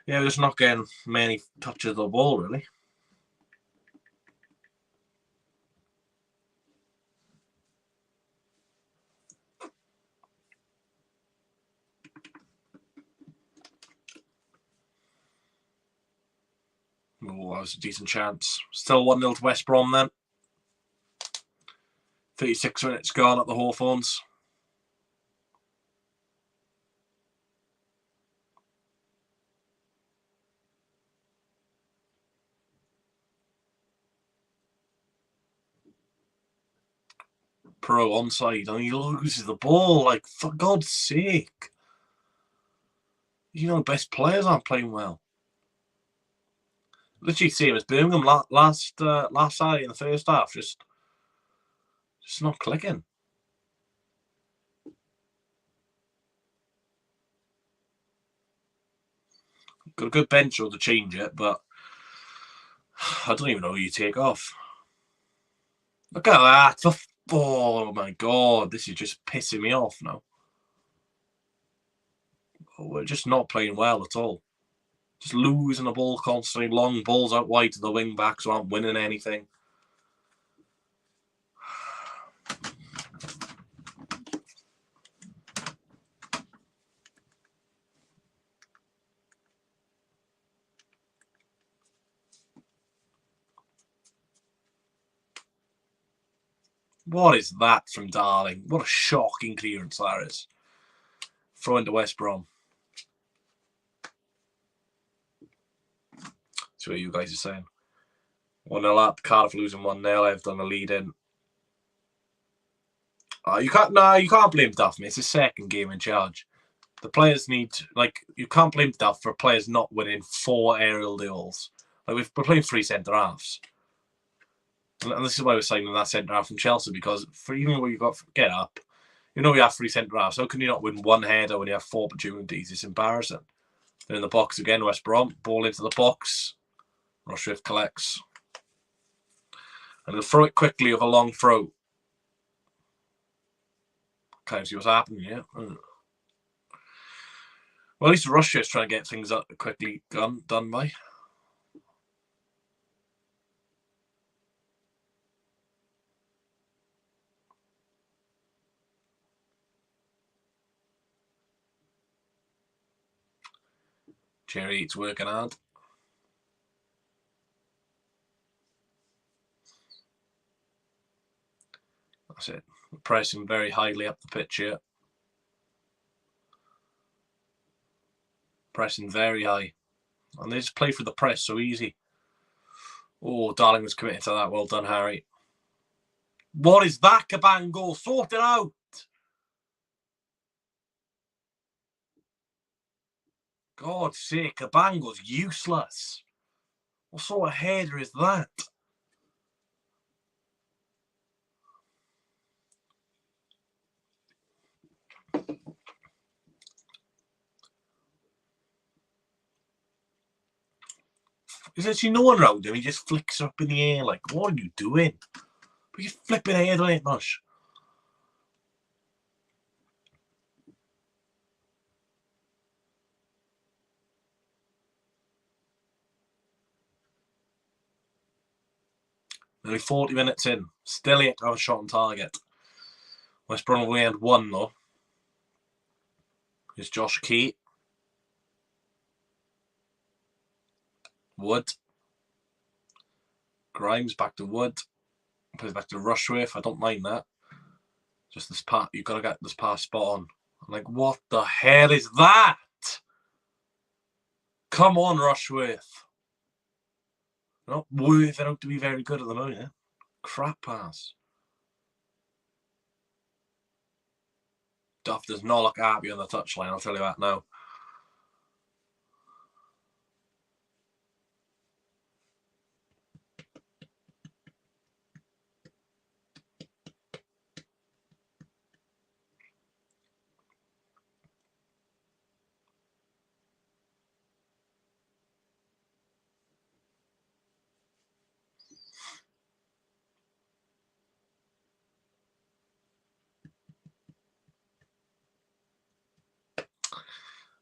[SPEAKER 1] yeah, we're just not getting many touches of the ball really. Oh, that was a decent chance. Still 1-0 to West Brom then. 36 minutes gone at the Hawthorns. Pro onside and he loses the ball. Like, for God's sake. Best players aren't playing well. Literally same as Birmingham last Saturday in the first half. Just not clicking. Got a good bench to change it, but I don't even know who you take off. Look at that. Oh my God, this is just pissing me off now. Oh, we're just not playing well at all. Just losing the ball constantly. Long balls out wide to the wing backs who aren't winning anything. What is that from Darling? What a shocking clearance that is. Throw into West Brom. See what you guys are saying. 1-0 up. Cardiff losing 1-0. I've done a lead in. You can't blame Duff, mate. It's his second game in charge. The players need, you can't blame Duff for players not winning 4 aerial duels. We're playing 3 centre halves. And this is why we're signing that centre half from Chelsea, because for even when you've got get up, we have 3 centre halves. How can you not win 1 header when you have 4 opportunities? It's embarrassing. They're in the box again, West Brom. Ball into the box. Rushworth collects. And he'll throw it quickly with a long throw. Kind of see what's happening here. Well, at least Rushworth's trying to get things up quickly done by. Jerry Eats working hard. That's it. We're pressing very highly up the pitch here. Pressing very high. And they just play through the press so easy. Oh, Darling was committed to that. Well done, Harry. What is that, Cabango? Sort it out. God's sake, Cabango's useless. What sort of header is that? There's actually no one around him. He just flicks up in the air. Like, what are you doing? But you're flipping ahead on it, much. Nearly 40 minutes in. Still yet to have a shot on target. West Brom only had 1, though. Here's Josh Key. Wood. Grimes back to Wood. Plays back to Rushworth. I don't mind that. Just this part. You've got to get this pass spot on. I'm like, what the hell is that? Come on, Rushworth. Not worth it out to be very good at the moment. Crap pass. Duff does not look happy on the touchline, I'll tell you that now.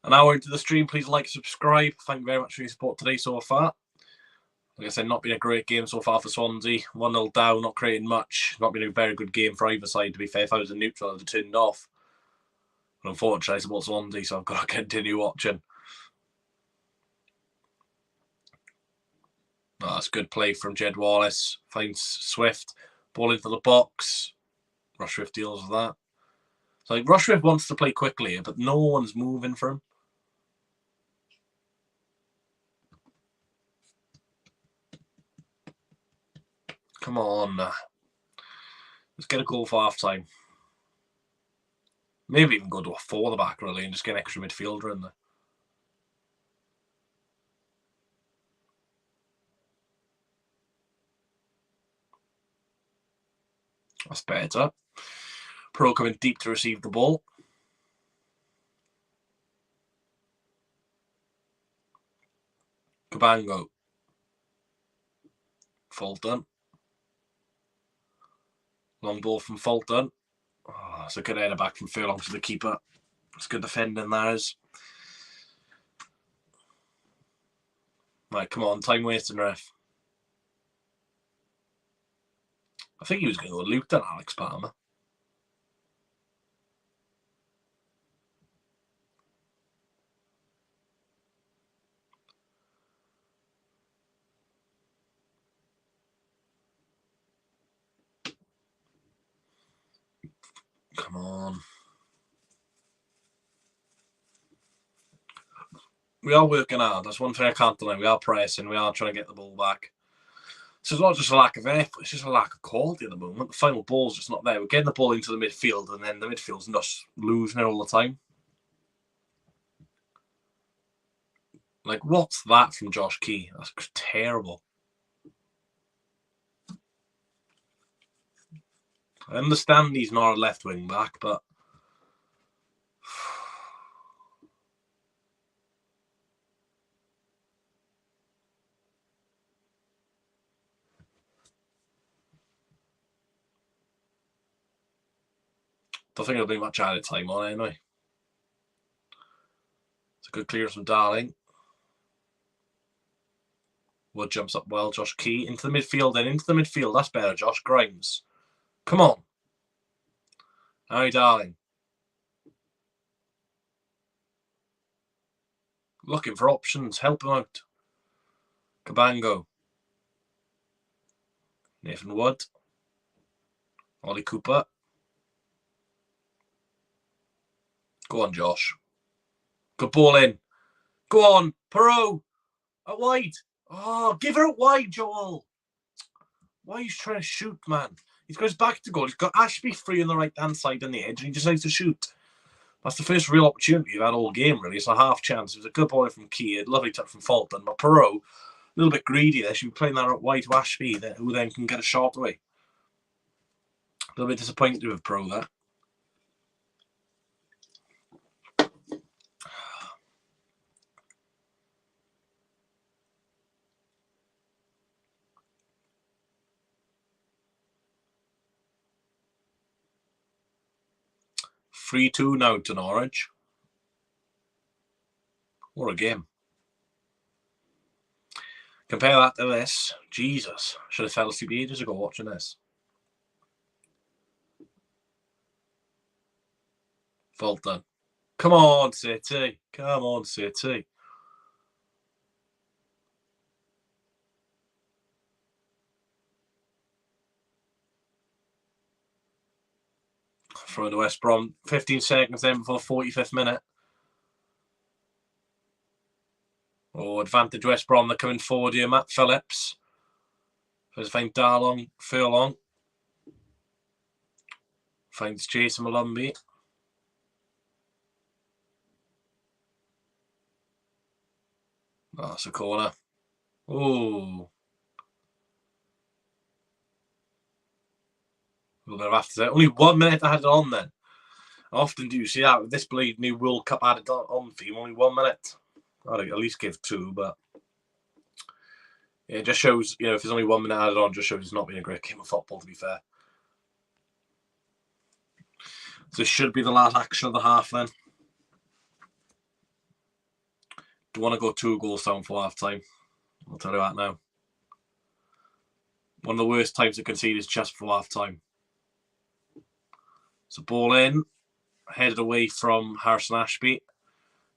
[SPEAKER 1] An hour into the stream, please like, subscribe. Thank you very much for your support today so far. Like I said, not been a great game so far for Swansea. 1-0 down, not creating much. Not been a very good game for either side, to be fair. If I was a neutral, I'd have turned off. But unfortunately, I support Swansea, so I've got to continue watching. Oh, that's good play from Jed Wallace. Finds Swift. Ball into the box. Rushworth deals with that. So like, Rushworth wants to play quickly, but no one's moving for him. Come on. Let's get a goal for half time. Maybe even go to a 4 at the back, really, and just get an extra midfielder in there. That's better. Pro coming deep to receive the ball. Cabango. Fulton. Long ball from Fulton. Oh, it's a good header back from Furlong to the keeper. It's good defending there is. Right, come on, time wasting, ref. I think he was going to go Luton, Alex Palmer. Come on. We are working hard. That's one thing I can't deny. We are pressing. We are trying to get the ball back. So it's not just a lack of effort. It's just a lack of quality at the moment. The final ball's just not there. We're getting the ball into the midfield, and then the midfield's not losing it all the time. Like, what's that from Josh Key? That's terrible. I understand he's not a left wing back, but don't think there'll be much added time on it anyway. It's a good clearance from Darling. Wood jumps up well. Josh Key into the midfield, then into the midfield. That's better. Josh Grimes. Come on. Harry Darling. Looking for options. Help him out. Cabango. Nathan Wood. Ollie Cooper. Go on, Josh. Good ball in. Go on, Perot. Out wide. Oh, give her out wide, Joel. Why are you trying to shoot, man? He's got his back to goal. He's got Ashby free on the right-hand side on the edge, and he decides to shoot. That's the first real opportunity you've had all game, really. It's a half chance. It was a good ball from Key, a lovely touch from Fulton. But Perot, a little bit greedy there. Should be playing that out wide to Ashby, who then can get a shot away. A little bit disappointed with Perot there. (3-2) now to Norwich. What a game. Compare that to this. Jesus. Should have fell asleep ages ago watching this. Fulton. Come on, City. Come on, City. Throw to West Brom. 15 seconds then before the 45th minute. Oh, advantage West Brom. They're coming forward here. Matt Phillips. First find Darlong. Furlong. Finds Jason Malumbi. Oh, that's a corner. Oh. A little bit of after that. Only 1 minute I had it on then. I often do see that with this bleed new World Cup added on for you. Only 1 minute. I'd at least give 2, but yeah, it just shows, if there's only 1 minute added on, just shows it's not been a great game of football, to be fair. So this should be the last action of the half then. Don't want to go 2 goals down for half time. I'll tell you that now. One of the worst times to concede is just for half time. So ball in, headed away from Harrison Ashby.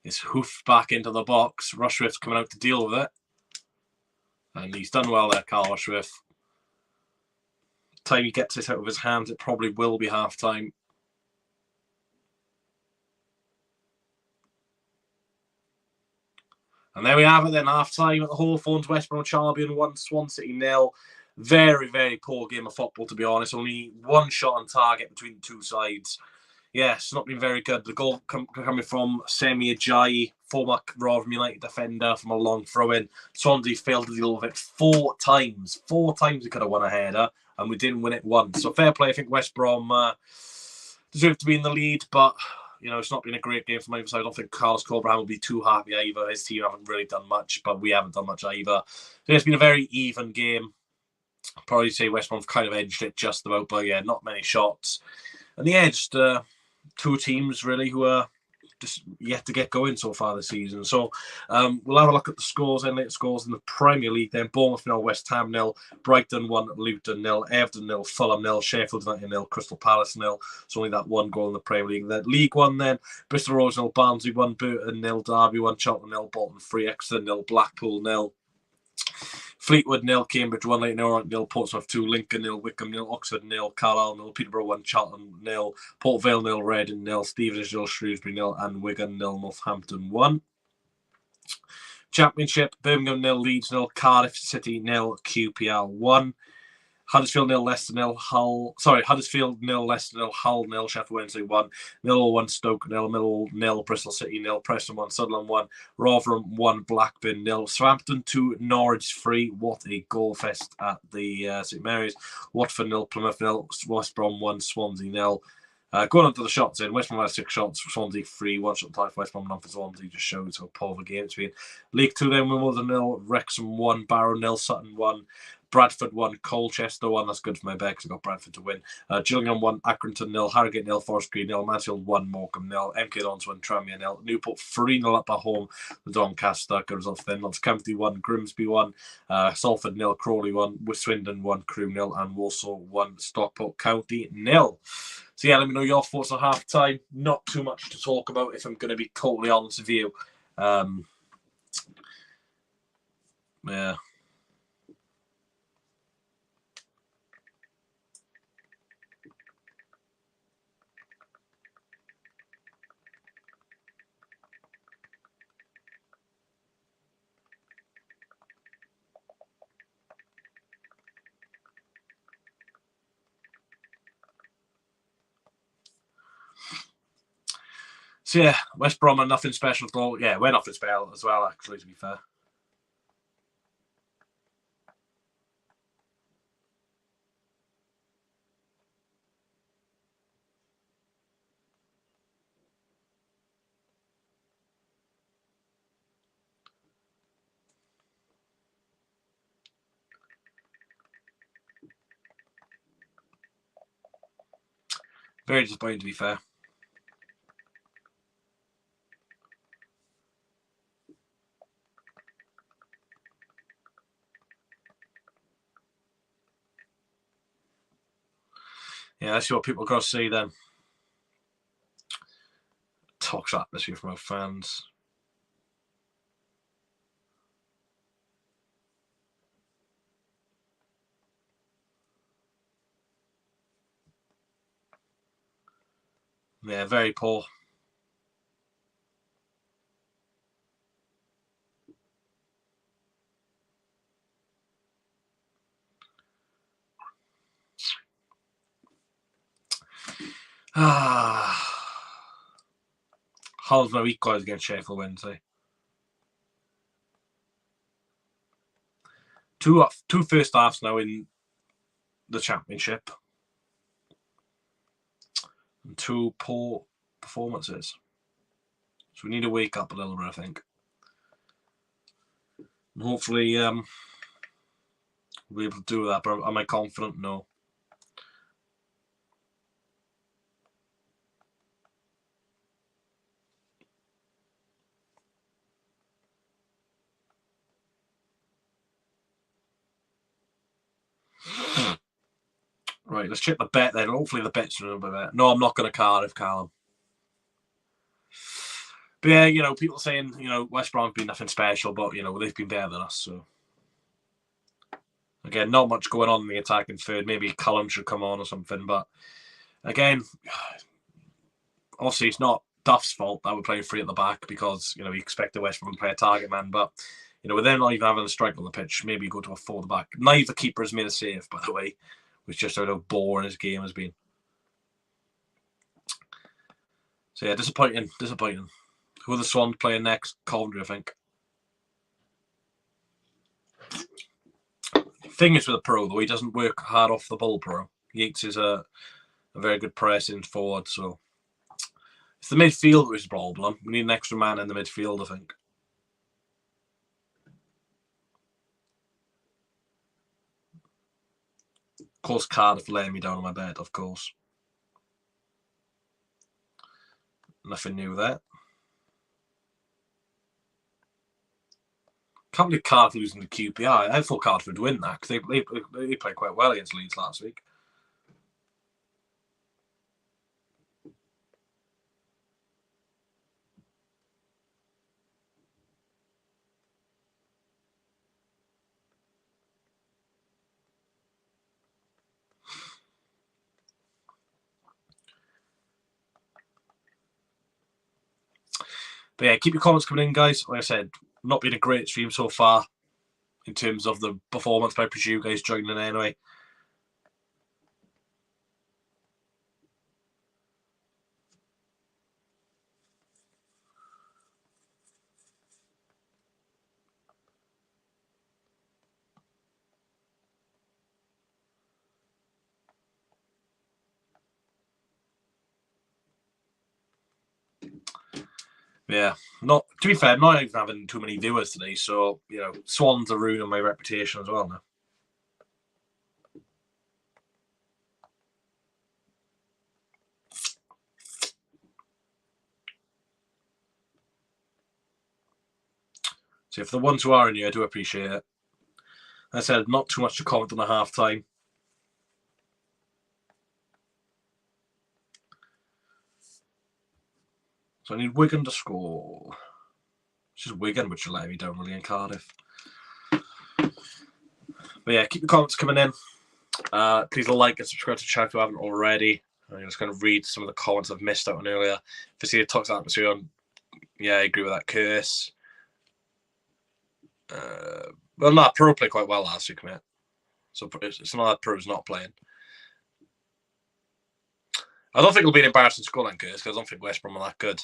[SPEAKER 1] It's hoofed back into the box. Rushworth's coming out to deal with it. And he's done well there, Carl Rushworth. Time he gets it out of his hands, it probably will be half time. And there we have it then, half-time at the Hawthorns, West Brom Albion 1, Swansea City 0. Very, very poor game of football, to be honest. Only one shot on target between the two sides. Yes, not been very good. The goal coming from Semi Ajayi, former Rotherham United defender, from a long throw-in. Swansea failed to deal with it 4 times. 4 times we could have won a header, and we didn't win it once. So fair play. I think West Brom deserved to be in the lead, but you know, it's not been a great game from either side. I don't think Carlos Corberham will be too happy either. His team haven't really done much, but we haven't done much either. So it's been a very even game. I'd probably say West Brom kind of edged it just about, but yeah, not many shots. And yeah, just 2 teams really who are just yet to get going so far this season. So we'll have a look at the scores and later scores in the Premier League. Then Bournemouth 0, West Ham 0, Brighton 1, Luton 0, Everton 0, Fulham 0, Sheffield United 0, Crystal Palace 0. It's only that 1 goal in the Premier League. Then League 1 then, Bristol Rovers 0, Barnsley 1, Burton 0, Derby 1, Charlton 0, Bolton 3, Exeter 0, Blackpool 0. Fleetwood 0, Cambridge 1, Leighton Orient 0, Portsmouth 2, Lincoln 0, Wickham 0, Oxford 0, Carlisle 0, Peterborough 1, Charlton 0, Port Vale 0, Reading 0, Stevenage 0, Shrewsbury 0, and Wigan 0, Northampton 1. Championship, Birmingham 0, Leeds 0, Cardiff City 0, QPR 1. Huddersfield 0, Leicester 0, Huddersfield 0, Leicester 0, Hull 0, Sheffield Wednesday 1, Millwall 1, Stoke 0, Millwall 0, Bristol City 0, Preston 1, Sunderland 1, Rotherham 1, Blackburn 0, Southampton 2, Norwich 3. What a goal fest at the St Mary's. Watford 0, Plymouth 0, West Brom 1, Swansea 0. Going on to the shots in, West Brom had 6 shots, Swansea 3, 1 shot on West Brom, none for Swansea, just shows how poor the game it's been. League 2 then, Wimbledon 0, Wrexham 1, Barrow 0, Sutton 1, Bradford 1, Colchester 1. That's good for my bet because I got Bradford to win. Gillingham 1, Accrington 0, Harrogate 0, Forest Green 0, Mansfield 1, Morecambe 0, MK Dons 1, Tranmere 0, Newport 3-0 up at home, the Doncaster. Good result for them. Notts County 1, Grimsby 1, Salford 0, Crawley 1, Swindon 1, Crewe 0, and Walsall 1, Stockport County 0. So yeah, let me know your thoughts on half time. Not too much to talk about if I'm going to be totally honest with you. Yeah. So yeah, West Brom are nothing special though. Yeah, we're nothing special as well, actually, to be fair. Very disappointing, to be fair. Yeah, let's see what people got to say then. Toxic atmosphere from our fans. Yeah, very poor. Hull's no equalised against Sheffield Wednesday. Two first halves now in the Championship. And 2 poor performances. So we need to wake up a little bit, I think. And hopefully we'll be able to do that. But am I confident? No. Right, let's check the bet then. Hopefully the bet's a little bit better. No, I'm not going to Cardiff, Callum. But yeah, you know, people saying, you know, West Brom have been nothing special, but, you know, they've been better than us, so. Again, not much going on in the attacking third. Maybe Callum should come on or something, but again, obviously it's not Duff's fault that we're playing three at the back because, you know, we expect the West Brom to play a target man, but, you know, with them not even having a strike on the pitch, maybe you go to a four at the back. Neither keeper has made a save, by the way, which just how boring his game has been. So yeah, disappointing. Who are the Swans playing next? Coventry, I think. Thing is with a pro, though, he doesn't work hard off the ball, pro. Yates is a very good pressing forward, so it's the midfield which is the problem. We need an extra man in the midfield, I think. Of course, Cardiff laying me down on my bed, of course. Nothing new there. Can't believe Cardiff losing to QPR. I thought Cardiff would win that because they played quite well against Leeds last week. But yeah, keep your comments coming in, guys. Like I said, not been a great stream so far in terms of the performance, but I appreciate you guys joining in anyway. Yeah, to be fair, I'm not even having too many viewers today, so, you know, Swans are ruining my reputation as well now. So for the ones who are in here, I do appreciate it. As I said, not too much to comment on the half time. So I need Wigan to score. It's just Wigan, which will let me down really in Cardiff. But yeah, keep the comments coming in. Please like and subscribe to the channel if you haven't already. I'm just going to read some of the comments I've missed out on earlier. If you see a toxic atmosphere on, yeah, I agree with that. Curse. Well, no, Pro played quite well last week, mate. So it's not that Pro's not playing. I don't think it'll be an embarrassing scoreline, Curse, because I don't think West Brom are that good.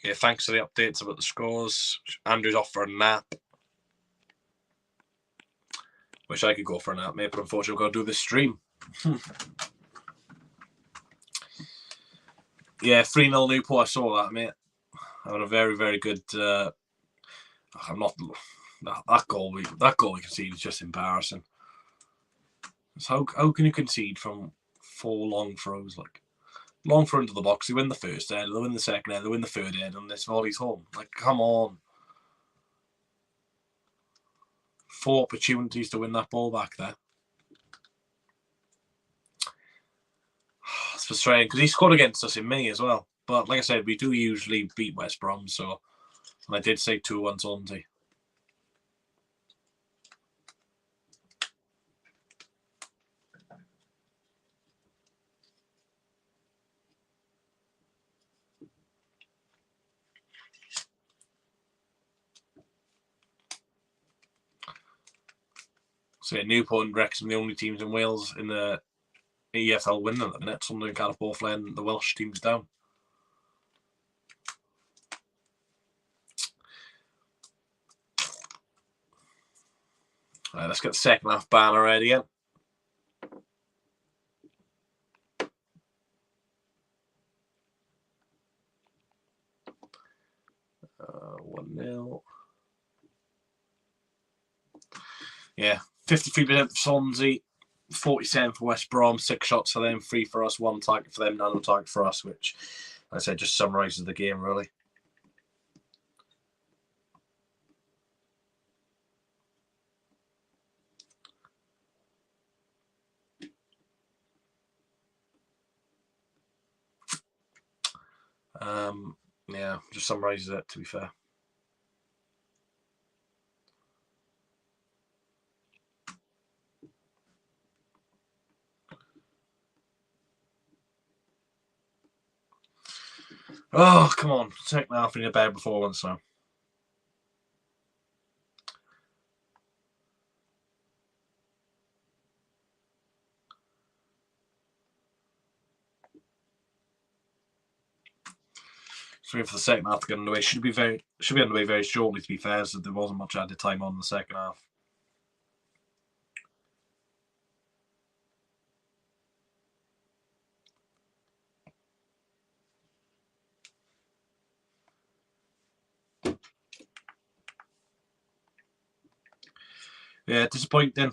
[SPEAKER 1] Yeah, thanks for the updates about the scores. Andrew's off for a nap. Wish I could go for a nap, mate, but unfortunately we've got to do this stream. Yeah, 3-0 Newport, I saw that, mate. Having a very, very good... I'm not... That goal we conceded is just embarrassing. So how can you concede from 4 long throws? Like, long throw into the box, they win the first head, they win the second head, they win the third head, and this volley's home. Like, come on. 4 opportunities to win that ball back there. It's frustrating because he scored against us in May as well. But like I said, we do usually beat West Brom, so and I did say 2-1 Swansea. So yeah, Newport and Wrexham, the only teams in Wales in the EFL winning at the minute. Sunderland and Cardiff both laying the Welsh teams down. Right, let's get the second half banner ready again. Uh, 1-0. Yeah, 53% for Swansea, 47 for West Brom, 6 shots for them, 3 for us, 1 target for them, none on target for us, which, like I said, just summarises the game, really. Yeah, just summarises it, to be fair. Oh, come on. Second half, we need a better performance now. So for the second half to get underway. Should be underway very shortly, to be fair, so there wasn't much added time on in the second half. Yeah, disappointing.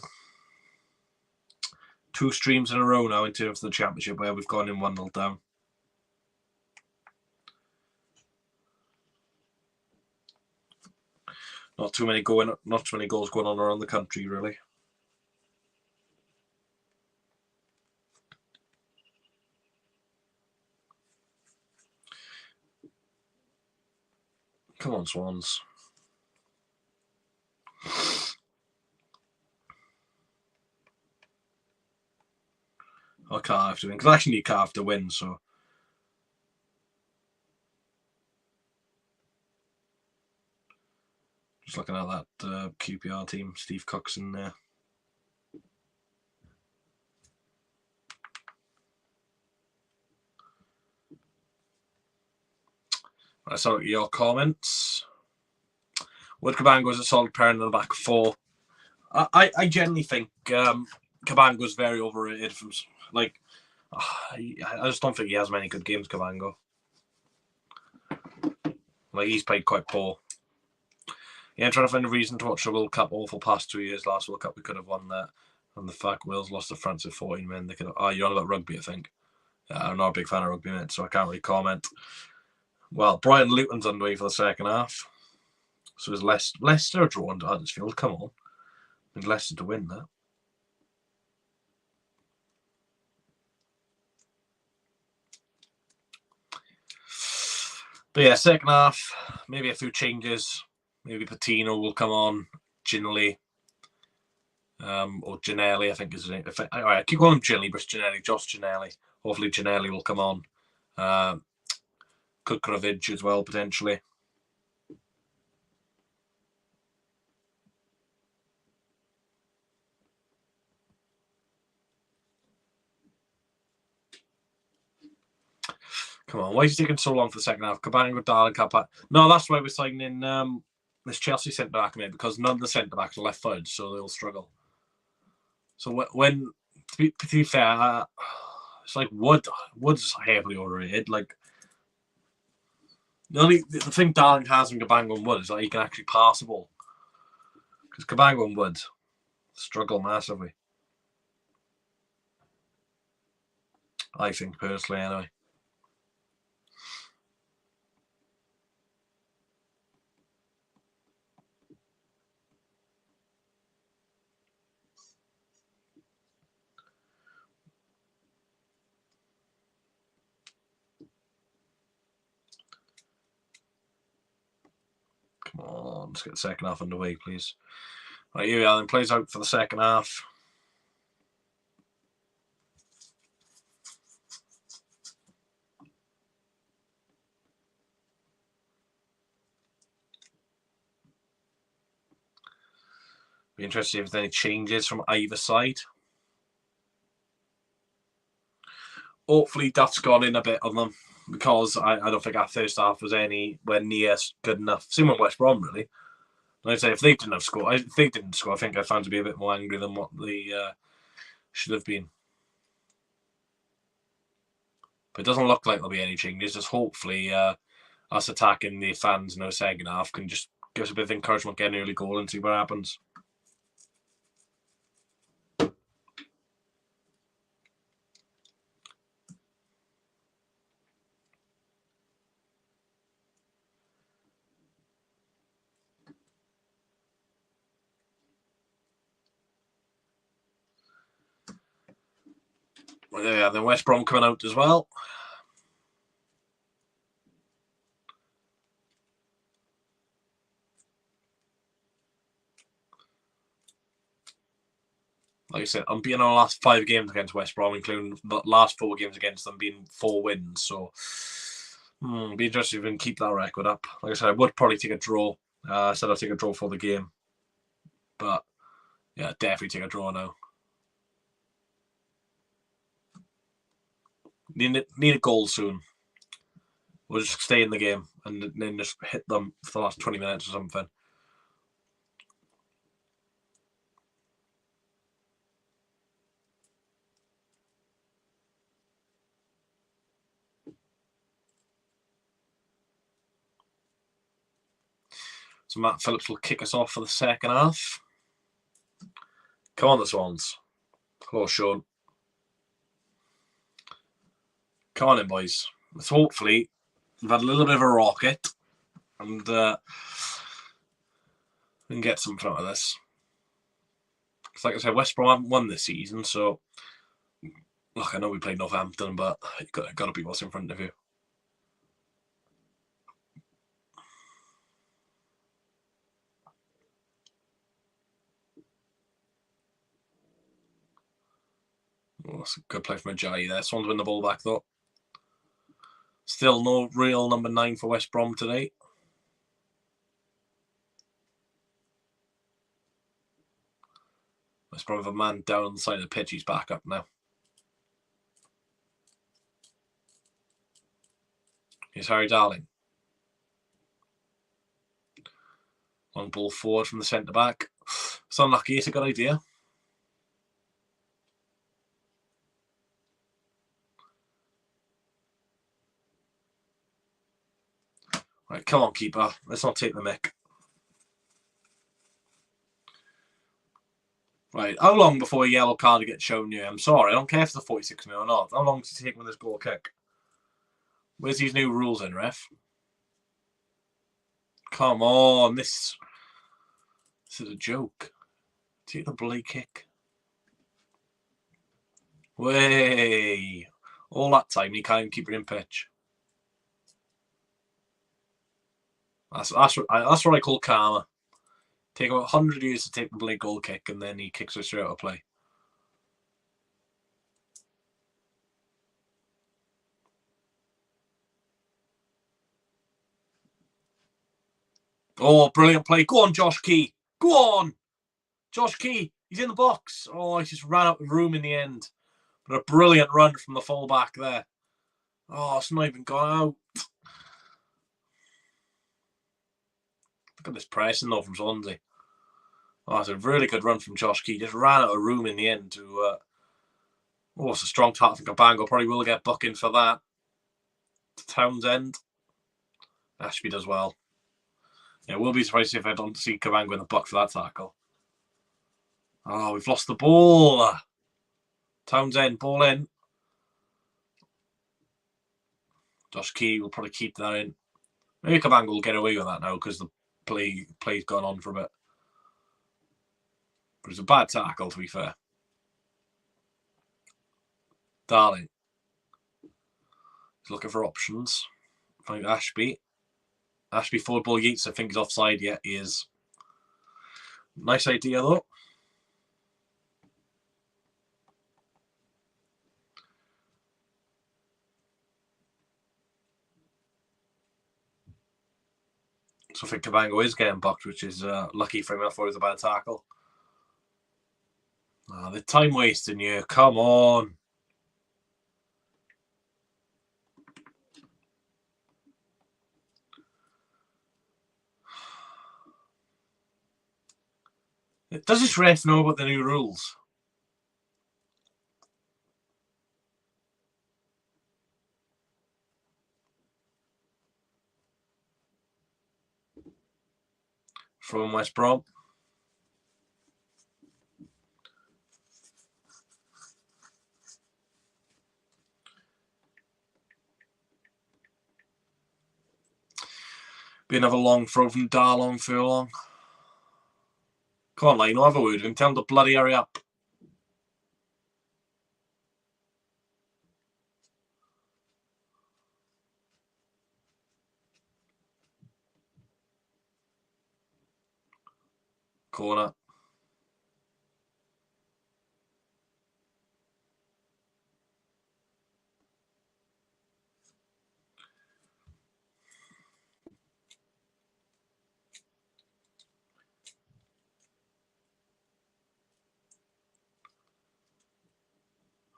[SPEAKER 1] 2 streams in a row now in terms of the championship where we've gone in 1-0 down. Not too many goals going on around the country, really. Come on, Swans. I can't have to win, because I actually need Cardiff to win, so. Just looking at that QPR team, Steve Cook's in there. I saw your comments. Would Cabango's a solid pair in the back four? I generally think Cabango's very overrated. I just don't think he has many good games, Cabango. Like, he's played quite poor. Yeah, I'm trying to find a reason to watch the World Cup. Awful past 2 years. Last World Cup we could have won that. And the fact Wales lost to France with 14 men. They could have, you're on about rugby, I think. I'm not a big fan of rugby, mate, so I can't really comment. Well, Brighton Luton's underway for the second half. So is Leicester drawn to Huddersfield? Come on. I need Leicester to win that. But yeah, second half, maybe a few changes. Maybe Patino will come on. Ginley. Or Ginelli, I think is his name. I keep calling him Ginley, but it's Ginelli. Josh Ginelli. Hopefully Ginelli will come on. Kukovic as well, potentially. Come on, why is he taking so long for the second half? Cabango, Darling, Kappa. No, that's why we're signing this Chelsea centre back, mate, because none of the centre backs are left footed, so they'll struggle. So when, to be fair, it's like Wood's heavily overrated. Like, the thing Darling has in Cabango and Wood is that he can actually pass the ball. Because Cabango and Wood struggle massively. I think, personally, anyway. Come on, let's get the second half underway, please. Right, here we are, then plays out for the second half. Be interested if there's any changes from either side. Hopefully Duff's gone in a bit on them, because I don't think our first half was anywhere near good enough. Same with West Brom, really. Like I say, if they didn't score, I think our fans would be a bit more angry than what they should have been. But it doesn't look like there'll be any changes. Just hopefully us attacking the fans in the second half can just give us a bit of encouragement, get an early goal and see what happens. Well, yeah, then West Brom coming out as well. Like I said, I'm being on the last 5 games against West Brom, including the last 4 games against them being 4 wins. So, be interested if we can keep that record up. Like I said, I would probably take a draw. I said I'd take a draw for the game. But, yeah, definitely take a draw now. Need a goal soon. We'll just stay in the game and then just hit them for the last 20 minutes or something. So Matt Phillips will kick us off for the second half. Come on, the Swans. Hello, Sean. Come on in, boys. Let's hopefully we've had a little bit of a rocket and we can get something out of this. Because like I said, West Brom haven't won this season, so look, I know we played Northampton, but you've got to be what's in front of you. Oh, that's a good play from Ajayi there. Swans win the ball back, though. Still no real number 9 for West Brom today. West Brom have a man down on the side of the pitch. He's back up now. Here's Harry Darling. Long ball forward from the centre-back. It's unlucky. It's a good idea. Right, come on, keeper. Let's not take the mick. Right, how long before a yellow card gets shown you? I'm sorry, I don't care if it's a 46 minute or not. How long does it take with this goal kick? Where's these new rules in, ref? Come on, this is a joke. Take the bloody kick. Way. All that time, you can't even keep it in pitch. That's what I call karma. Take about 100 years to take the bloody goal kick, and then he kicks it straight out of play. Oh, brilliant play. Go on, Josh Key. Go on. Josh Key. He's in the box. Oh, he just ran out of room in the end. But a brilliant run from the fullback there. Oh, it's not even gone out. Look at this pressing though from Swansea. Oh, it's a really good run from Josh Key. Just ran out of room in the end to... oh, it's a strong tackle from Cabango. Probably will get booking for that. To Townsend. Ashby does well. Yeah, we'll be surprised if I don't see Cabango in the buck for that tackle. Oh, we've lost the ball. Townsend, ball in. Josh Key will probably keep that in. Maybe Cabango will get away with that now because the play's gone on for a bit. But it's a bad tackle, to be fair. Darling. He's looking for options. Find Ashby. Ashby forward ball yeets. I think he's offside. Yeah, he is. Nice idea, though. So I think Cabango is getting bucked, which is lucky for him. I thought it was a bad tackle. Oh, the time wasting you. Come on. Does this ref know about the new rules? From West Brom. Be another long throw from Darlong Furlong. Come on, Lane, have a word with him. Tell him to bloody hurry up. Corner.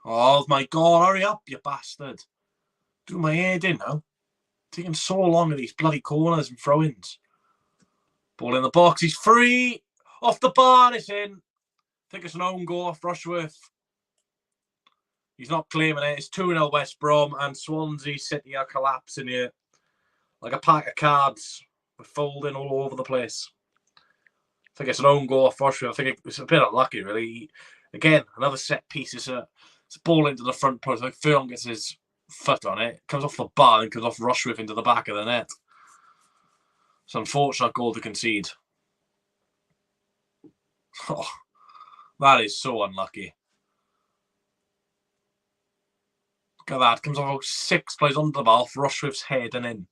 [SPEAKER 1] Oh my God, hurry up, you bastard. Do my head in now. Taking so long at these bloody corners and throw-ins. Ball in the box, he's free. Off the bar, it's in. I think it's an own goal off Rushworth. He's not claiming it. It's 2-0 West Brom, and Swansea City are collapsing here. Like a pack of cards. We're folding all over the place. I think it's an own goal off Rushworth. I think it's a bit unlucky, really. Again, another set piece. It's a ball into the front post. Like Furlong gets his foot on it. Comes off the bar and comes off Rushworth into the back of the net. It's an unfortunate goal to concede. Oh, that is so unlucky. Look at that. Comes off 6 plays under the bar off Rushworth's head and in.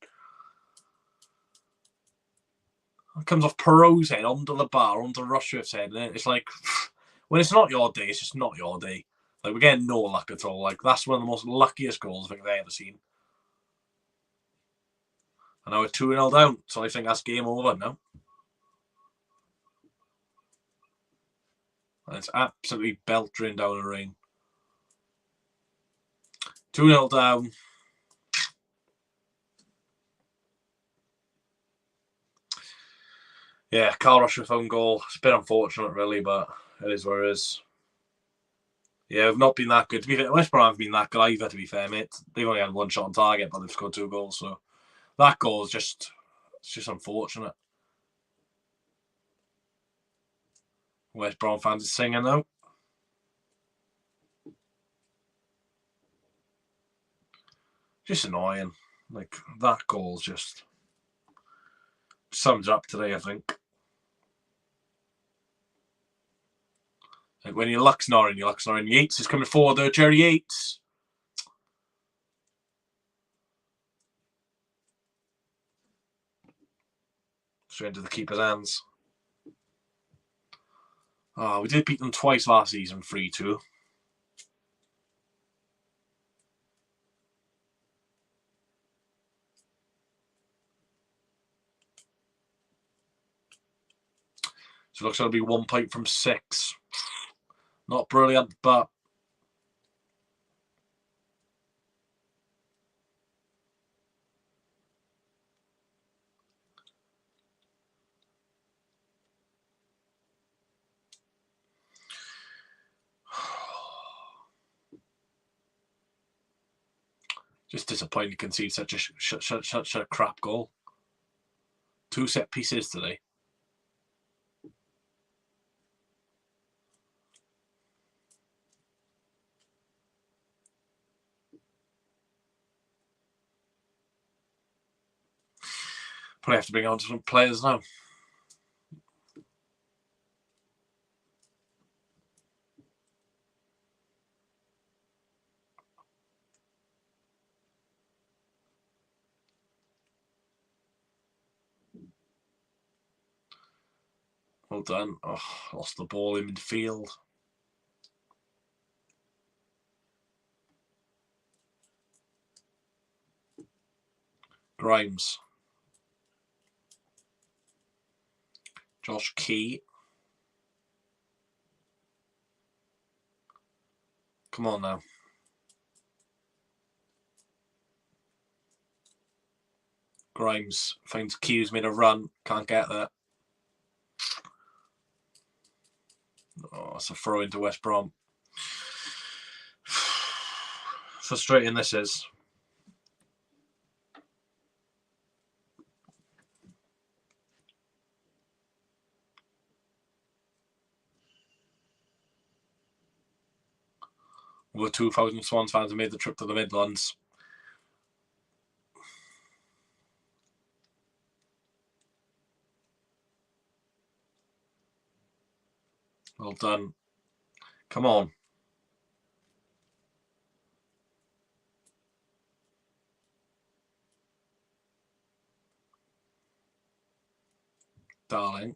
[SPEAKER 1] It comes off Perot's head onto the bar, onto Rushworth's head. And it's like, when it's not your day, it's just not your day. Like, we're getting no luck at all. Like, that's one of the most luckiest goals I think I've ever seen. And now we're 2-0 down, so I think that's game over now. And it's absolutely beltering down the rain. 2-0 down. Yeah, Carl Rushworth own goal. It's a bit unfortunate, really, but it is what it is. Yeah, we've not been that good. To be fair, West Brom haven't been that good either, to be fair, mate. They've only had 1 shot on target, but they've scored 2 goals, so that goal is just, it's just unfortunate. West Brom fans are singing now. Just annoying. Like, that goal just sums up today, I think. Like, when your luck's not in, your luck's not in. Yates is coming forward there, Jerry Yates. Straight into the keeper's hands. Oh, we did beat them twice last season, 3-2. So it looks like it'll be 1 point from 6. Not brilliant, but just disappointing to concede such a crap goal. 2 set pieces today. Probably have to bring on some players now. Well done. Oh, lost the ball in midfield. Grimes. Josh Key. Come on now. Grimes finds Key's made a run. Can't get there. Oh, it's a throw into West Brom. Frustrating this is. Over 2,000 Swans fans have made the trip to the Midlands. Well done. Come on. Darling.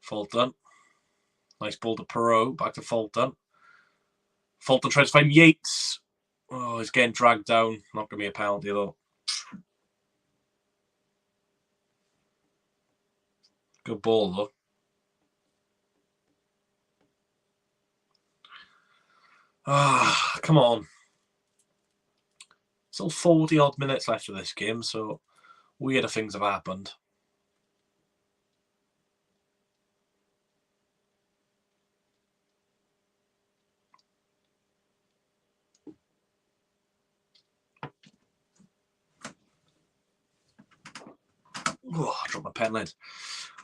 [SPEAKER 1] Fulton. Nice ball to Perot. Back to Fulton. Fulton tries to find Yates. Oh, he's getting dragged down. Not going to be a penalty, though. Good ball, though. Ah, come on. Still 40-odd minutes left of this game, so weirder things have happened. Oh, I dropped my pen lid.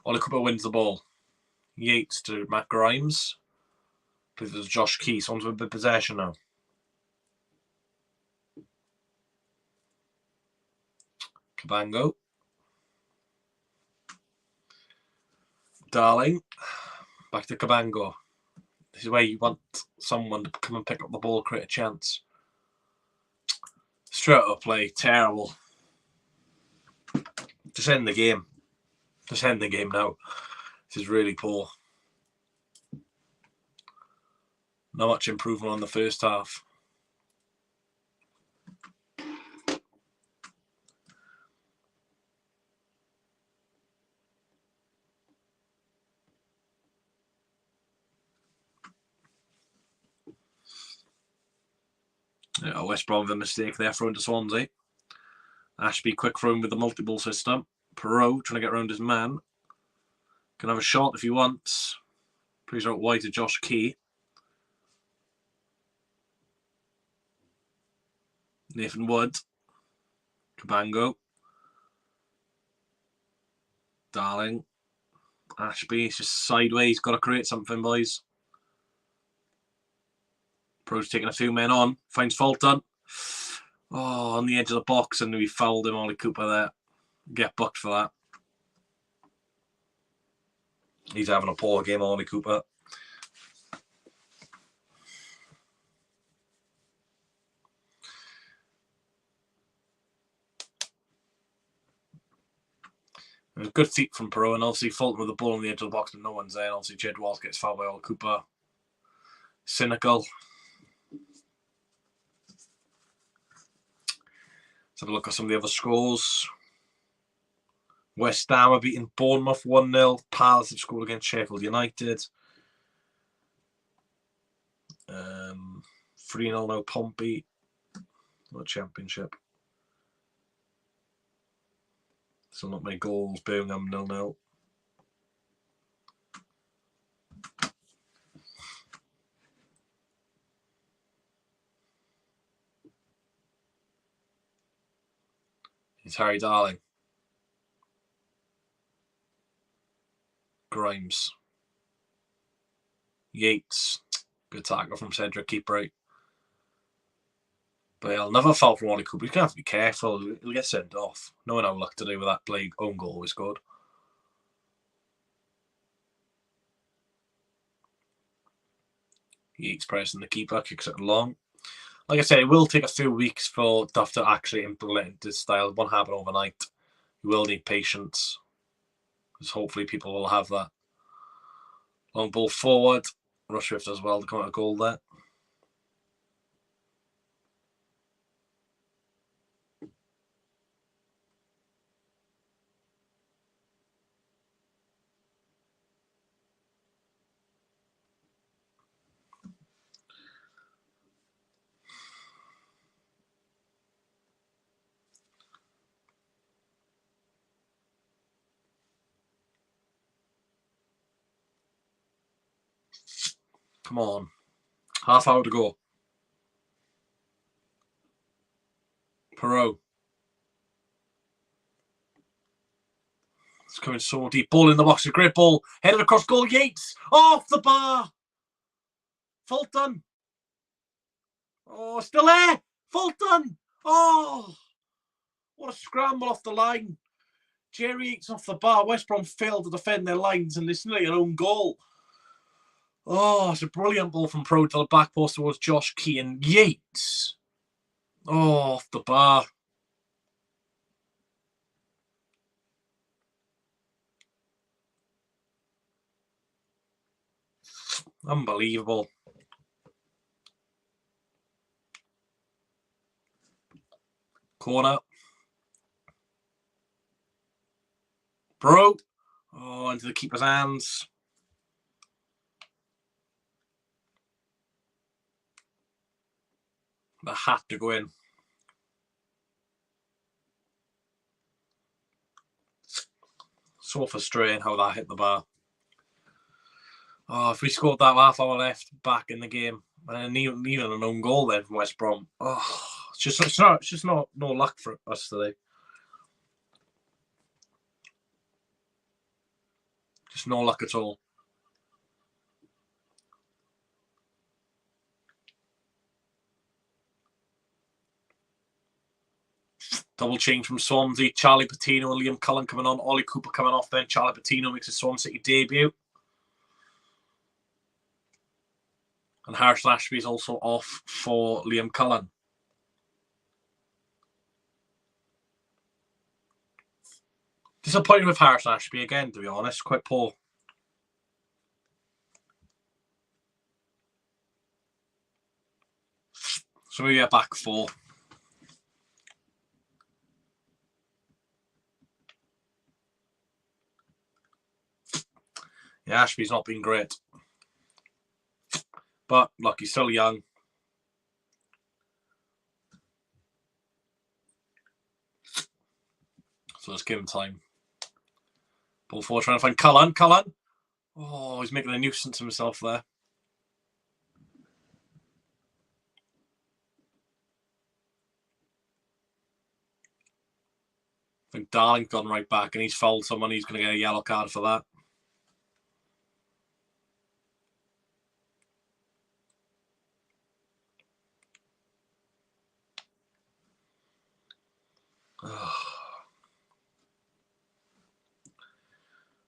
[SPEAKER 1] Ollie Cooper wins the ball. Yates to Matt Grimes. This is Josh Key. Someone's with the possession now. Cabango. Darling. Back to Cabango. This is where you want someone to come and pick up the ball, create a chance. Straight up play. Terrible. Just end the game. Just end the game now. This is really poor. Not much improvement on the first half. Yeah, West Brom with a mistake there, thrown to Swansea. Ashby quick thrown with the multi-ball system. Perot trying to get around his man. Can have a shot if he wants. Plays out wide to Josh Key. Nathan Wood. Cabango. Darling. Ashby, it's just sideways. Got to create something, boys. Pro's taking a few men on. Finds Fulton. Oh, on the edge of the box, and we fouled him, Ollie Cooper there. Get booked for that. He's having a poor game, Ollie Cooper. Good feet from Perot, and obviously Fulton with the ball on the edge of the box, and no one's there. And obviously Jed Walls gets fouled by Ollie Cooper. Cynical. Let's have a look at some of the other scores. West Ham are beating Bournemouth 1-0. Pals have scored against Sheffield United. 3-0 now Pompey. Not Championship. Still not many goals. Birmingham 0-0. It's Harry Darling. Grimes. Yates. Good tackle from Cedric. Keep right. But yeah, another foul from Ollie Cooper. He's going to have to be careful. He'll get sent off. No one had luck to do with that play. Own goal we scored. Yates pressing the keeper. Kicks it along. Like I said, it will take a few weeks for Duff to actually implement this style. It won't happen overnight. You will need patience. Because hopefully people will have that. Long ball forward. Rushworth as well to come out a goal there. Come on. Half hour to go. Perot. It's coming so deep. Ball in the box. A great ball. Headed across goal. Yates. Off the bar. Fulton. Oh, still there. Fulton. Oh. What a scramble off the line. Jerry Yates off the bar. West Brom failed to defend their lines, and it's nearly an own goal. Oh, it's a brilliant ball from Pro to the back post towards Josh Key, and Yates. Oh, off the bar. Unbelievable. Corner. Bro. Oh, into the keeper's hands. That had to go in. So frustrating how that hit the bar. Oh, if we scored that half hour left back in the game, and even an own goal then from West Brom. Oh, it's just no luck for us today. Just no luck at all. Double change from Swansea. Charlie Patino and Liam Cullen coming on. Ollie Cooper coming off then. Charlie Patino makes his Swansea City debut. And Harris Lashby is also off for Liam Cullen. Disappointed with Harris Lashby again, to be honest. Quite poor. So we get back 4. Yeah, Ashby's not been great. But look, he's still young. So let's give him time. Ball forward, trying to find Cullen. Cullen. Oh, he's making a nuisance of himself there. I think Darling's gone right back and he's fouled someone. He's going to get a yellow card for that.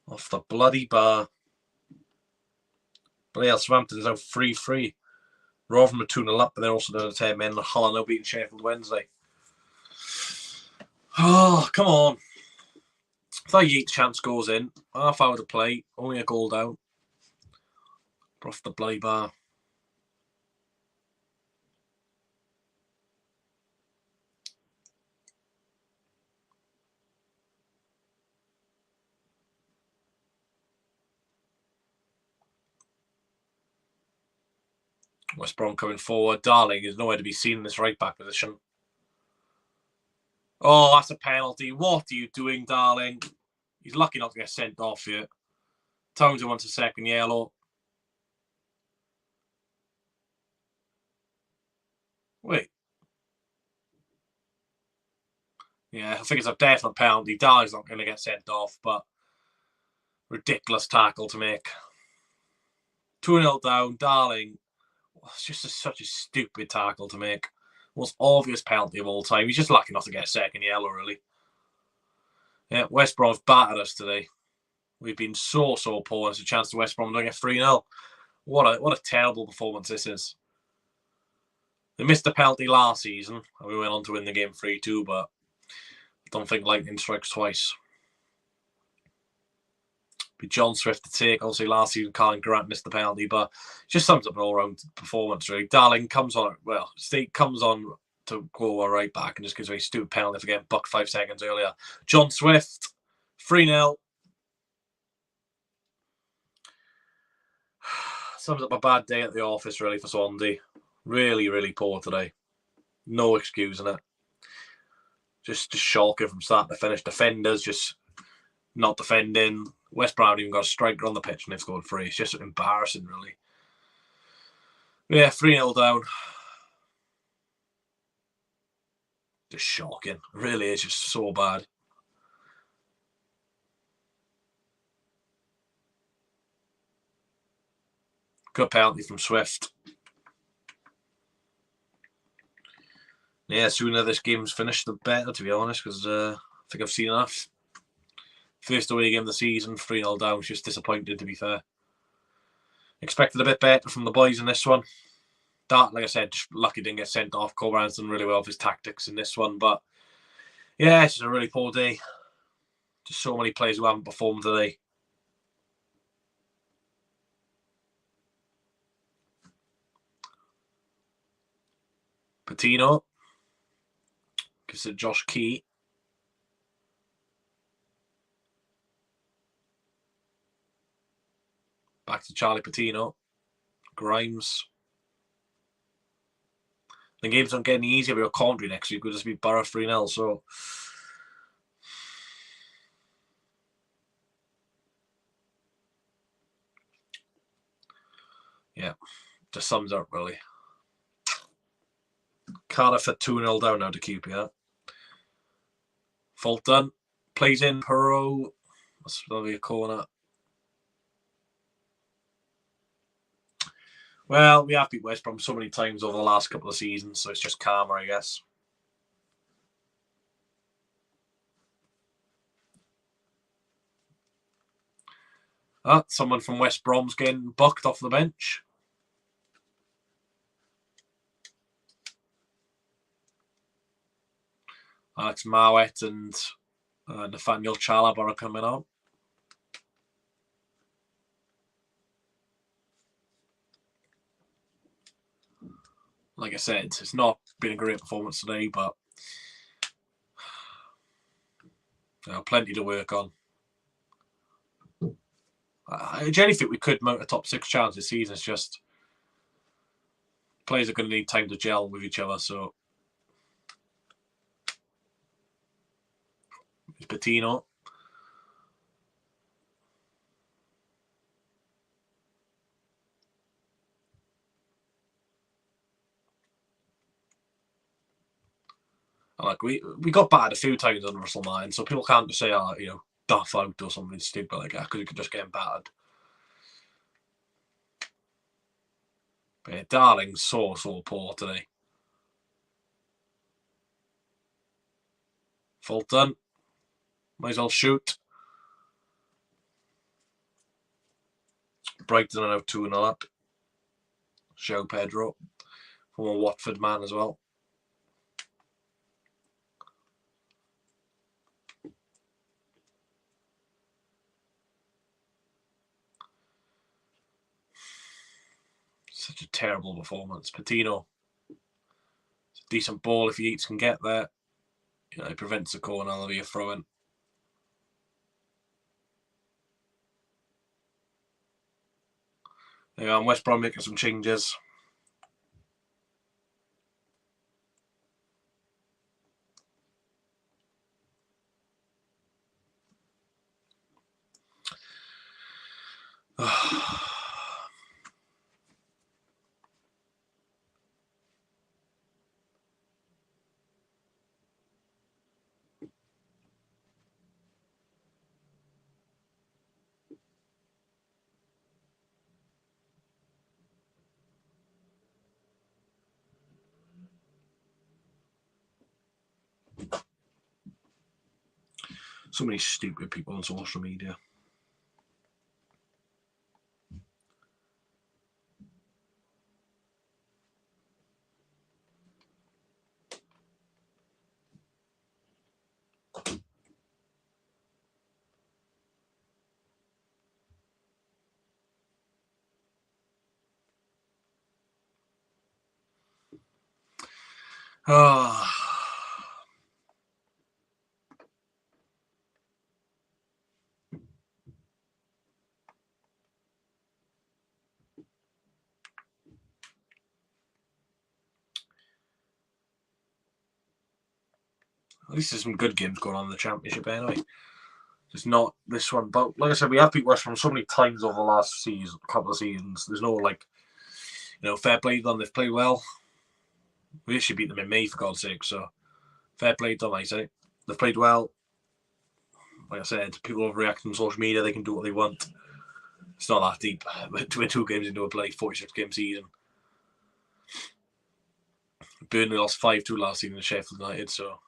[SPEAKER 1] Off the bloody bar. But yeah, Southampton's now 3-3. Rotherham are 2-0 up, but they're also down to 10 men. Hull now beating Sheffield Wednesday. Oh, come on. 38 chance goes in. Half hour to play. Only a goal down. But off the bloody bar. West Brom coming forward. Darling is nowhere to be seen in this right back position. Oh, that's a penalty. What are you doing, Darling? He's lucky not to get sent off here. Townsend wants a second yellow. Wait. Yeah, I think it's a definite penalty. Darling's not going to get sent off, but ridiculous tackle to make. 2-0 down. Darling. It's just such a stupid tackle to make. Most obvious penalty of all time. He's just lucky not to get a second yellow, really. Yeah, West Brom's battered us today. We've been so poor. There's a chance to West Brom to get 3-0. What a terrible performance this is. They missed a penalty last season, and we went on to win the game 3-2, but I don't think lightning strikes twice. Be John Swift to take. Obviously, last season, Colin Grant missed the penalty, but just sums up an all-round performance, really. Darling comes on, State comes on to go right back and just gives away a stupid penalty for getting bucked 5 seconds earlier. John Swift, 3-0. Sums up a bad day at the office, really, for Swansea. Really poor today. No excusing it. Just shocking from start to finish. Defenders just not defending. West Brom even got a striker on the pitch and they've scored 3. It's just embarrassing, really. Yeah, 3-0 down. Just shocking. It really is just so bad. Good penalty from Swift. Yeah, sooner this game's finished, the better, to be honest, because I think I've seen enough. First away game of the season, 3-0 down. It's just disappointing, to be fair. Expected a bit better from the boys in this one. That, like I said, just lucky didn't get sent off. Coburns done really well with his tactics in this one, but yeah, it's just a really poor day. Just so many players who haven't performed today. Patino gives it Josh Key. Back to Charlie Patino. Grimes. The games don't get any easier. We've got Coventry next week. We'll just be Borough 3-0. So, yeah, just sums up really. Cardiff at 2-0 down now to QPR. Fault done. Plays in HORROW. That'll be a corner. Well, we have beat West Brom so many times over the last couple of seasons, so it's just karma, I guess. Someone from West Brom's getting bucked off the bench. Alex Marwet and Nathaniel Chalobah are coming on. Like I said, it's not been a great performance today, but plenty to work on. I generally think we could mount a top 6 chance this season. It's just players are going to need time to gel with each other. So it's Patino. Like we got battered a few times on Russell Martin, so people can't just say, duff out or something stupid like that, because you could just get battered. But yeah, Darling's so poor today. Fault done. Might as well shoot. Brighton are now 2-0 up. João Pedro, from a Watford man as well. Such a terrible performance. Patino. It's a decent ball if Yates can get there. It prevents the corner. There'll be a throw-in. There you go. West Brom making some changes. So many stupid people on social media. At least there's some good games going on in the Championship anyway. It's not this one, but like I said, we have beat West Brom so many times over the last couple of seasons. There's no fair play to them. They've played well. We actually beat them in May, for God's sake. So fair play to them, I say. They've played well. Like I said, people overreact on social media. They can do what they want. It's not that deep. We're 2 games into a 46-game season. Burnley lost 5-2 last season to Sheffield United, so.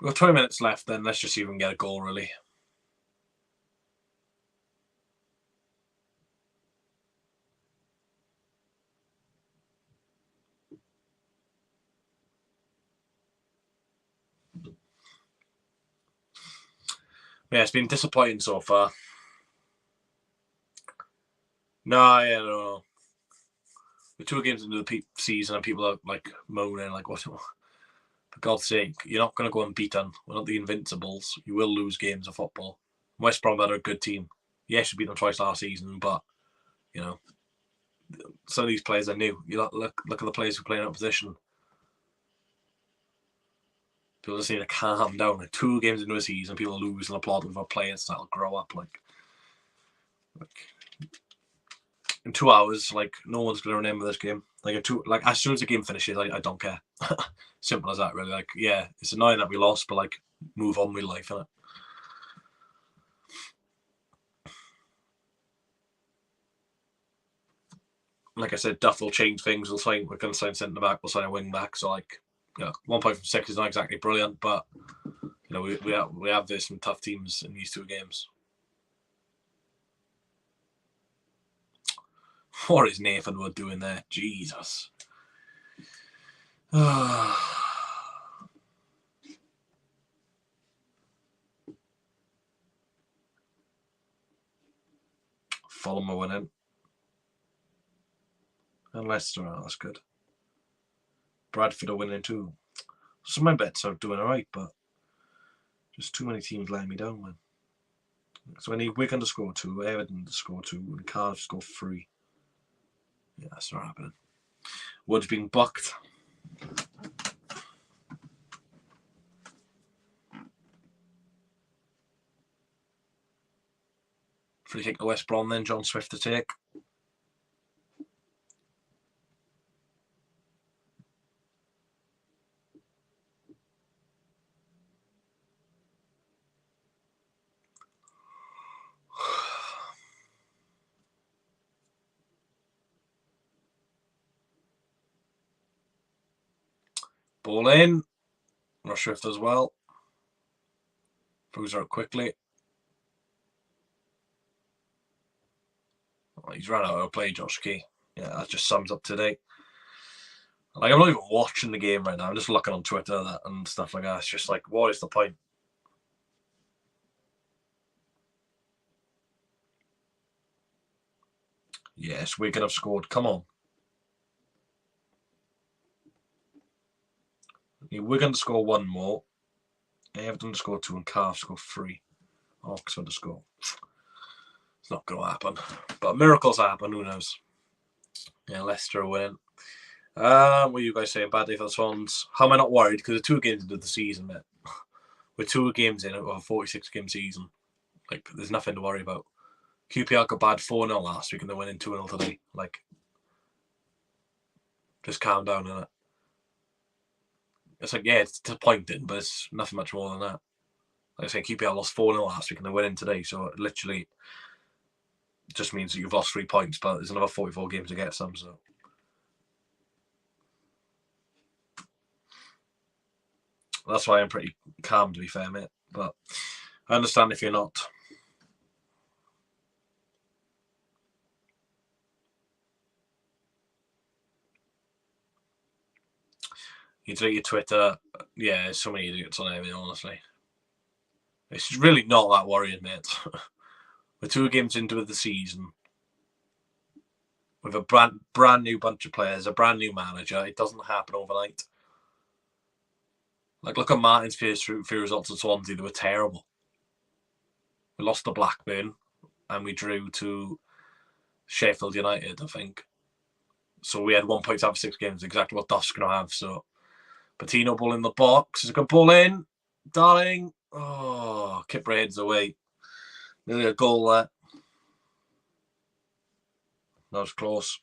[SPEAKER 1] We've got 20 minutes left then. Let's just see if we can get a goal, really. Yeah, it's been disappointing so far. No. We're 2 games into the season and people are like moaning, like, what? For God's sake, you're not going to go unbeaten. We're not the Invincibles. You will lose games of football. West Brom are a good team. Yes, you beat them twice last season, but, you know, some of these players are new. You look at the players who play in opposition. People just need to calm down. Like 2 games into a season, people lose and applaud with our players that'll grow up. Like in 2 hours, like no one's gonna remember this game. Like as soon as the game finishes, I don't care. Simple as that, really. Like, yeah, it's annoying that we lost, but like move on with life, innit? Like I said, Duff will change things. We're going to sign centre back. We'll sign a wing back. So like, 1 point from 6 is not exactly brilliant, but you know we have this some tough teams in these 2 games. What is Nathan Wood doing there? Jesus. Fulham are winning. And Leicester are, that's good. Bradford are winning too. Some of my bets are doing alright, but just too many teams letting me down, man. So I need Wigan to score 2, Everton to score 2, and Cardiff to score 3. Yeah, that's not happening. Wood's being bucked. Free kick to West Brom then, John Swift to take. Ball in. Rush Swift as well. Throws out quickly. Oh, he's run out of play, Josh Key. Yeah, that just sums up today. Like, I'm not even watching the game right now. I'm just looking on Twitter and stuff like that. It's just like, what is the point? Yes, we could have scored. Come on. We're going to score 1 more. Everton to score 2 and Cardiff to score 3. Oxford to score. It's not going to happen. But miracles happen. Who knows? Yeah, Leicester win. What are you guys saying? Bad day for the Swans. How am I not worried? Because we're 2 games into the season, mate. We're 2 games in of a 46-game season. Like, there's nothing to worry about. QPR got bad 4-0 last week and they're winning 2-0 today. Like, just calm down, innit? It's like, yeah, it's disappointing, but it's nothing much more than that. Like I say, QPR lost 4-0 last week and they're winning today, so it literally just means that you've lost 3 points, but there's another 44 games to get some, so. That's why I'm pretty calm, to be fair, mate. But I understand if you're not. You delete your Twitter. Yeah, there's so many idiots on there, honestly. It's really not that worrying, mate. We're 2 games into the season. With a brand new bunch of players, a brand new manager. It doesn't happen overnight. Like, look at Martin's first few results at Swansea. They were terrible. We lost to Blackburn and we drew to Sheffield United, I think. So we had 1 point out of 6 games, exactly what Duff's going to have. So Patino ball in the box. It's a good ball in. Darling. Oh, Kipper heads away. Nearly a goal there. That was close.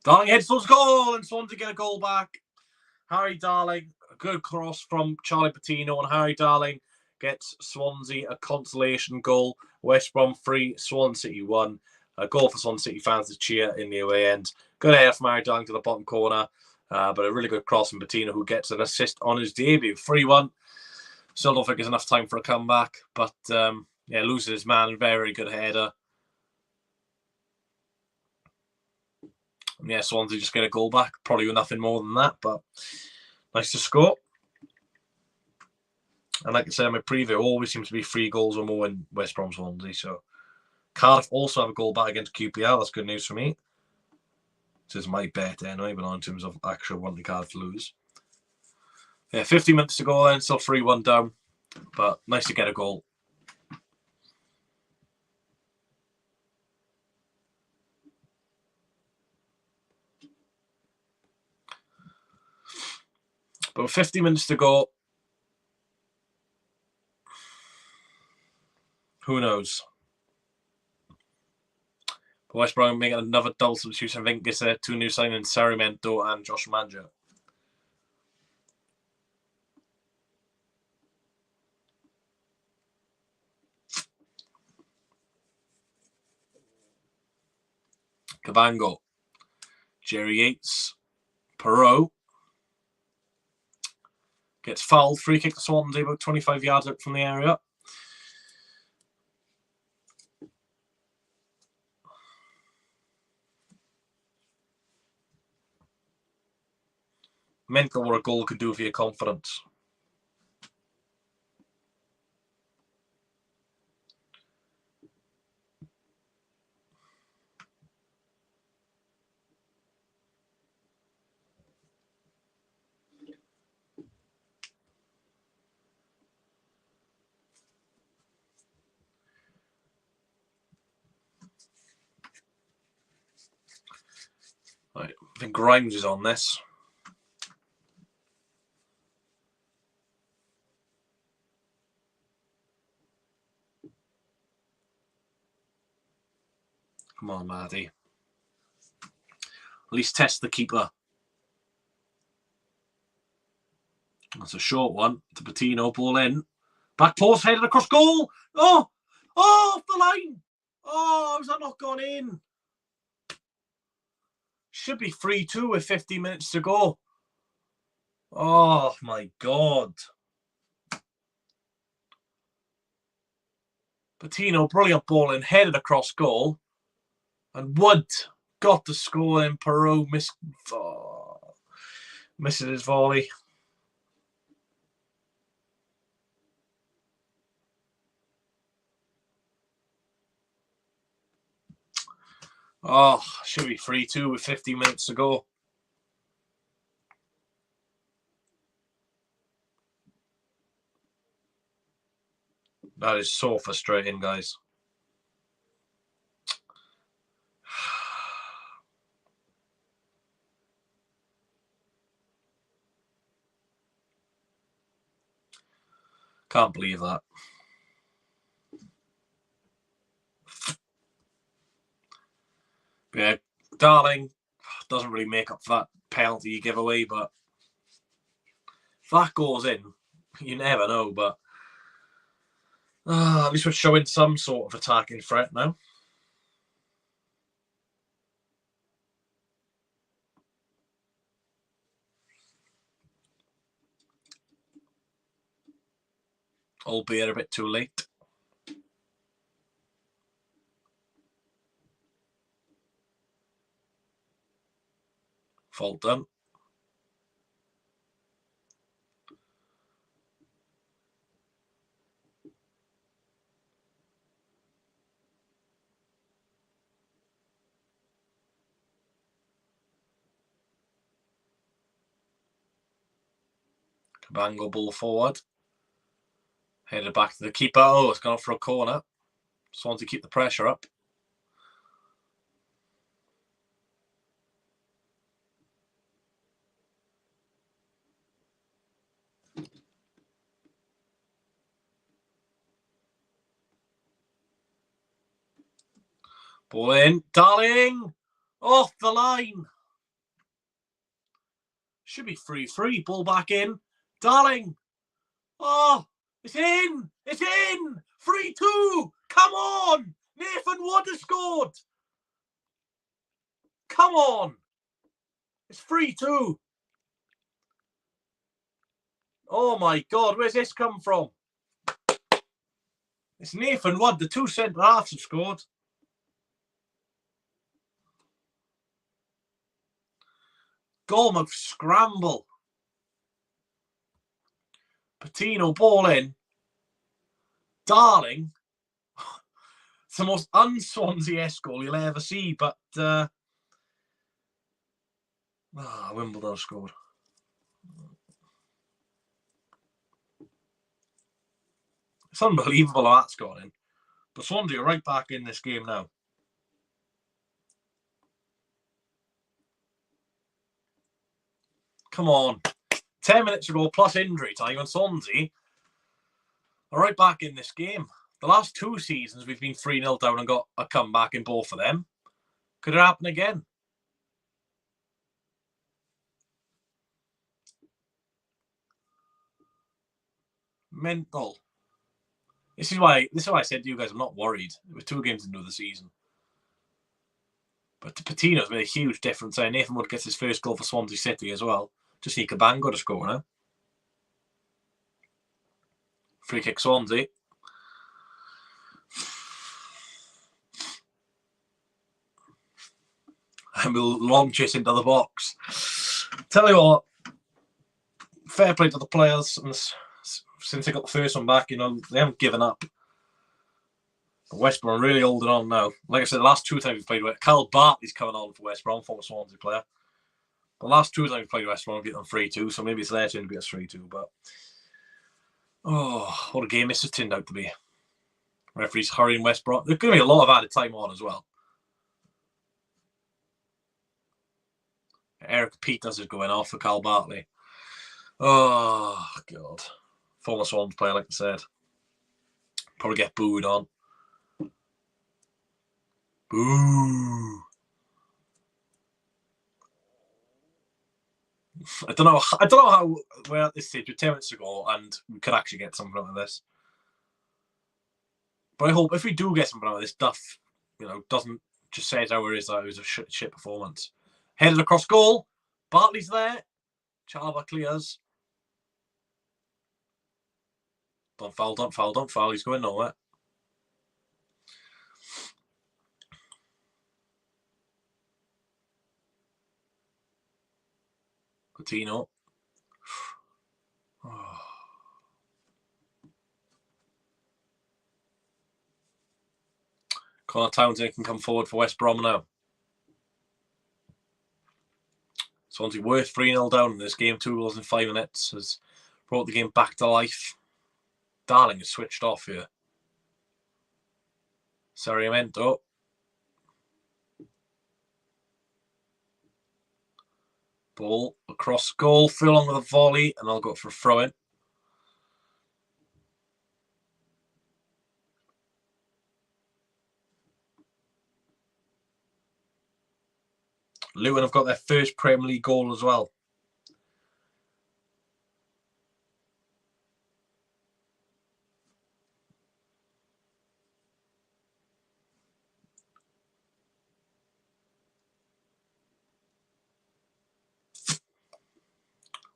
[SPEAKER 1] Darling heads towards goal and Swansea get a goal back. Harry Darling, a good cross from Charlie Patino, and Harry Darling gets Swansea a consolation goal. West Brom 3, Swansea City 1. A goal for Swansea City fans to cheer in the away end. Good air from Harry Darling to the bottom corner, but a really good cross from Patino, who gets an assist on his debut. 3-1. Still don't think there's enough time for a comeback, but yeah, loses his man. Very good header. Yeah, Swansea just get a goal back. Probably with nothing more than that, but Nice to score. And like I said in my preview, always seems to be 3 goals or more in West Brom Swansea. So Cardiff also have a goal back against QPR. That's good news for me. This is my bet anyway, but not in terms of actual wanting Cardiff to lose. Yeah, 50 minutes to go then, still 3-1 down. But nice to get a goal. But with 50 minutes to go, who knows? But West Brom making another double substitution. I think it's 2 new signings, Sarimento and Josh Manja. Cabango, Jerry Yates, Perot. Gets fouled, free kick to Swansea, about 25 yards out from the area. Mental what a goal could do for your confidence. Right, I think Grimes is on this. Come on, Maddie. At least test the keeper. That's a short one to Patino, ball in. Back post, headed across goal. Oh, off the line. Oh, has that not gone in? Should be 3-2 with 50 minutes to go. Oh, my God. Patino, brilliant ball in, headed across goal. And Wood got the score in. Perot misses his volley. Oh, should be 3-2 with 50 minutes to go. That is so frustrating, guys. Can't believe that. Yeah, Darling doesn't really make up for that penalty you give away, but if that goes in, you never know. But at least we're showing some sort of attacking threat now. Albeit a bit too late. Fault done. Cabango ball forward. Headed back to the keeper. Oh, it's gone for a corner. Swansea keep the pressure up. Ball in. Darling! Off the line. Should be 3-3. Ball back in. Darling! Oh, it's in! It's in! 3-2! Come on! Nathan Wood has scored! Come on! It's 3-2. Oh my God, where's this come from? It's Nathan Wood, the 2 centre halves have scored. Gormouth scramble. Patino, ball in. Darling. It's the most un-Swansea-esque goal you'll ever see, but Wimbledon scored. It's unbelievable how that's gone in. But Swansea are right back in this game now. Come on. 10 minutes ago, plus injury time, and Swansea are right back in this game. The last 2 seasons, we've been 3-0 down and got a comeback in both of them. Could it happen again? Mental. This is why I said to you guys, I'm not worried. We're 2 games into the season. But Patino's made a huge difference. Nathan Wood gets his first goal for Swansea City as well. Just need Cabango to score now. Free kick Swansea. And we'll launch it into the box. Tell you what, fair play to the players. And since they got the first one back, they haven't given up. But West Brom really holding on now. Like I said, the last 2 times we've played with Cal Bartley's coming on for West Brom, former Swansea player. The last 2 times we've played West Brom, we've beat them 3-2, so maybe it's their turn to beat us 3-2. But what a game this has turned out to be. Referees hurrying West Brom. There's going to be a lot of added time on as well. Eric Peters is going off for Cal Bartley. Oh, God. Former Swans player, like I said. Probably get booed on. Boo. I don't know how we're at this stage. We're 10 minutes ago and we could actually get something out of this. But I hope if we do get something out of this, Duff, doesn't just say it how it is that it was a shit performance. Headed across goal. Bartley's there. Chalaba clears. Don't foul, don't foul, don't foul. He's going nowhere. Coutinho. Oh. Connor Townsend can come forward for West Brom now. Swansea worth 3-0 down in this game. 2 goals in 5 minutes has brought the game back to life. Darling has switched off here. Sarmiento. Ball across goal. Furlong with a volley, and I'll go for a throw-in. Luton have got their first Premier League goal as well.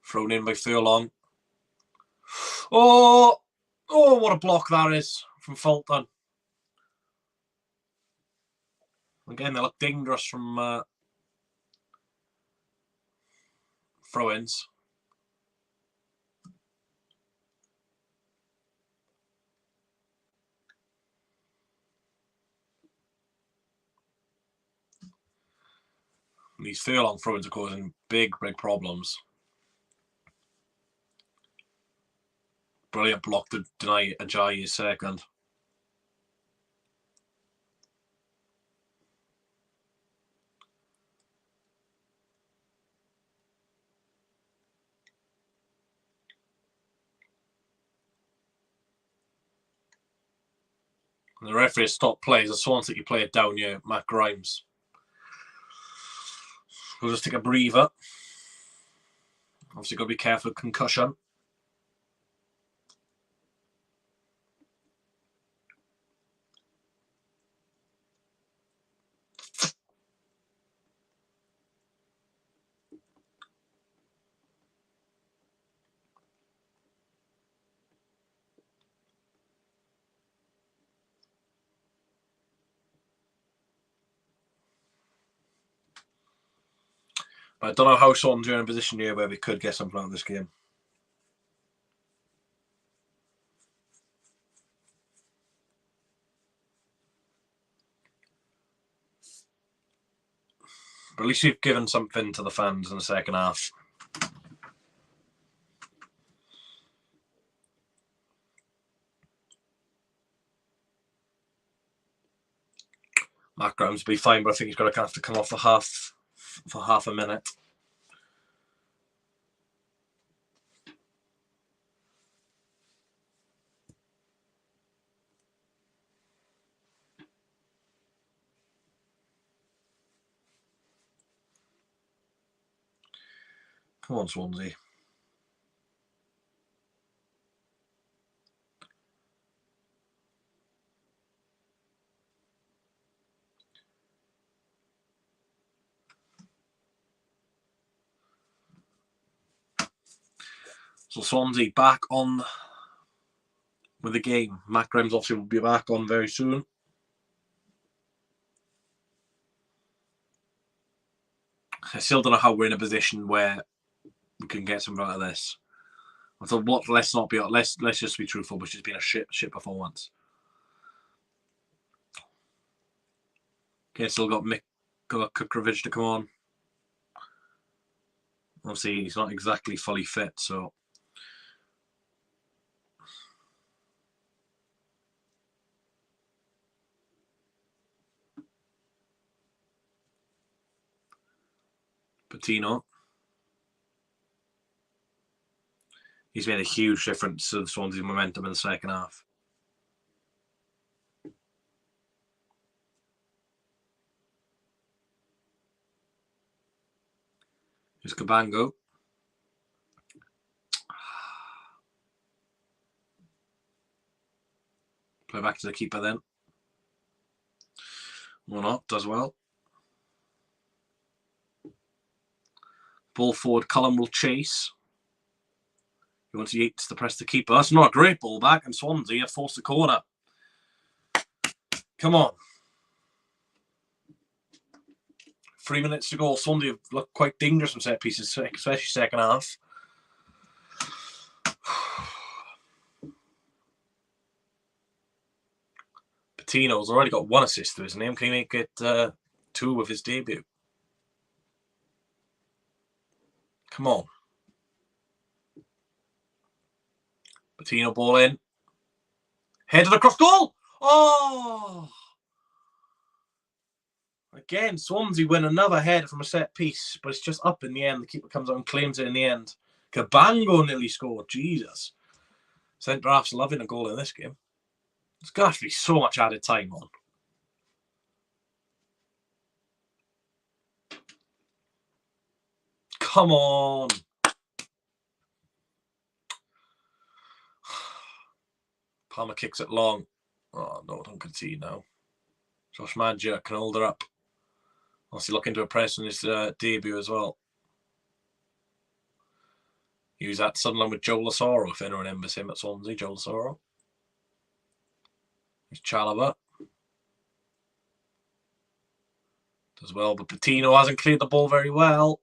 [SPEAKER 1] Thrown in by Furlong. Oh, what a block that is from Fulton. Again, they look dangerous from throw-ins. These Furlong throw-ins are causing big problems. Brilliant block to deny Ajayi his second. And the referee has stopped play as a Swansea City player down here, Matt Grimes. We'll just take a breather. Obviously, got to be careful of concussion. But I don't know how Swans are in a position here where we could get something out of this game. But at least we've given something to the fans in the second half. Matt Graham's be fine, but I think he's going to have to come off for half a minute. Come on, Swansea. So Swansea back on with the game. Matt Graham's obviously will be back on very soon. I still don't know how we're in a position where we can get something out of this. I thought, let's not be. Let's just be truthful, which has been a shit performance. Okay, still got Kukovic to come on. Obviously, he's not exactly fully fit, so. Patino. He's made a huge difference to the Swansea's momentum in the second half. Here's Cabango. Play back to the keeper then. Or not, does well. Ball forward, Cullen will chase. He wants Yates to press the keeper. That's not a great ball back, and Swansea have forced the corner. Come on. 3 minutes to go. Swansea have looked quite dangerous from set pieces, especially second half. Patino's already got 1 assist to his name. Can he make it 2 with his debut? Come on. Patino ball in. Headed across goal. Oh! Again, Swansea win another header from a set piece, but it's just up in the end. The keeper comes out and claims it in the end. Cabango nearly scored. Jesus. Centre-half's loving a goal in this game. There's got to be so much added time on. Come on. Palmer kicks it long. Oh, no, don't concede now. Josh Madger can hold her up. Obviously looking to impress in his debut as well. He was at Sunderland with Joe Lasoro, if anyone remembers him at Swansea, Joe Lasoro. There's Chalobah. Does well, but Patino hasn't cleared the ball very well.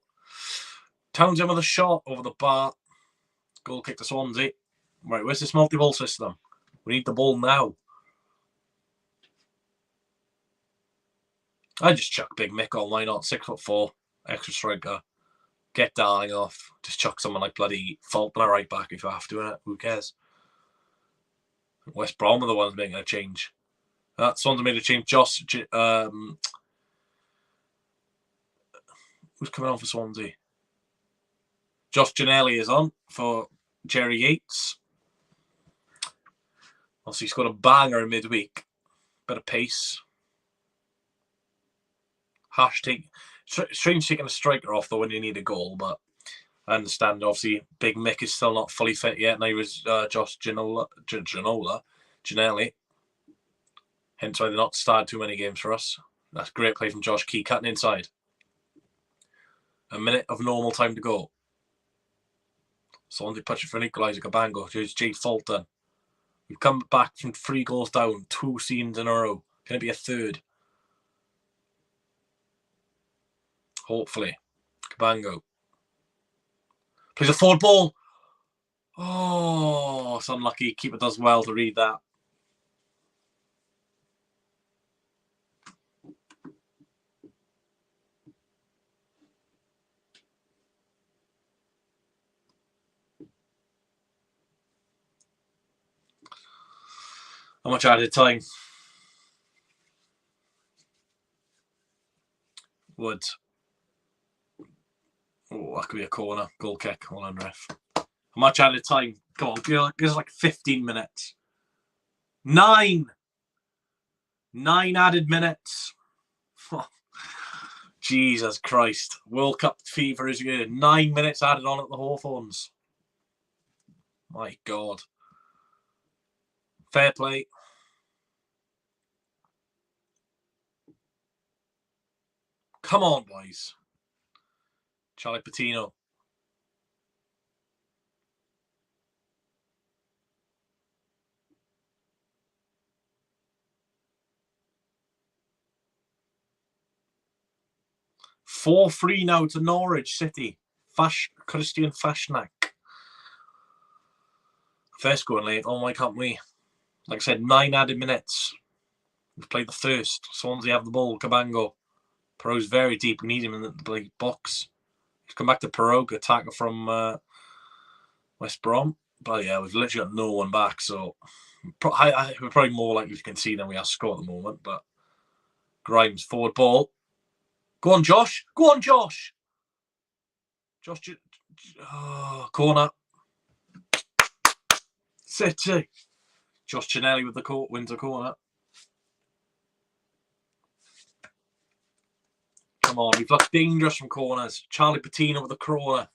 [SPEAKER 1] Townsend with a shot over the bar. Goal kick to Swansea. Right, where's this multi-ball system? We need the ball now. I just chuck Big Mick on, why not? 6'4", extra striker. Get Darling off. Just chuck someone like bloody Faulkner right back if you have to, innit? Who cares? West Brom are the ones making a change. Swansea made a change. Who's coming on for Swansea? Josh Ginnelly is on for Jerry Yates. Obviously, he's got a banger in midweek. Bit of pace. Strange taking a striker off though when you need a goal, but I understand. Obviously, Big Mick is still not fully fit yet. Now he was Josh Ginnelly. Hence why they're not started too many games for us. That's great play from Josh Key, cutting inside. A minute of normal time to go. Swansea pushing for an equaliser. Cabango. Here's Jay Fulton. We've come back from 3 goals down, 2 scenes in a row. Can it be a third? Hopefully. Cabango. Plays a forward ball. Oh, it's unlucky. Keeper does well to read that. How much added time? Would. Oh, that could be a corner. Goal kick. Hold on, ref. How much added time? Come on, give us like 15 minutes. 9 added minutes. Jesus Christ. World Cup fever is good. 9 minutes added on at the Hawthorns. My God. Fair play. Come on, boys. Charlie Patino. $4-3 now to Norwich City. Christian Fashnak. First going late. Oh my, can't we? Like I said, 9 added minutes. We've played the first. Swansea have the ball. Cabango. Perot's very deep. We need him in the box. He's come back to Perot, attacker from West Brom. But yeah, we've literally got no one back. So we're probably more likely to concede than we are score at the moment. But Grimes, forward ball. Go on, Josh. Go on, Josh. Corner. City. Josh Chinelli with the wins the corner. Come on, we've looked dangerous from corners. Charlie Patino with the corner.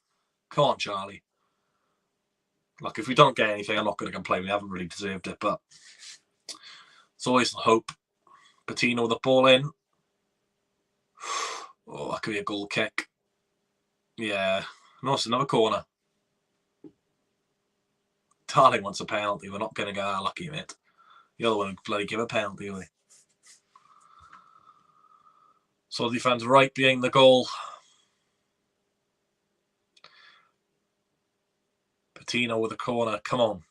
[SPEAKER 1] Come on, Charlie. Look, if we don't get anything, I'm not going to complain. We haven't really deserved it, but it's always hope. Patino with the ball in. Oh, that could be a goal kick. Yeah. No, it's another corner. Darling wants a penalty. We're not going to get that lucky, mate. The other one would bloody give a penalty, really. So the defense right behind the goal. Patino with a corner. Come on.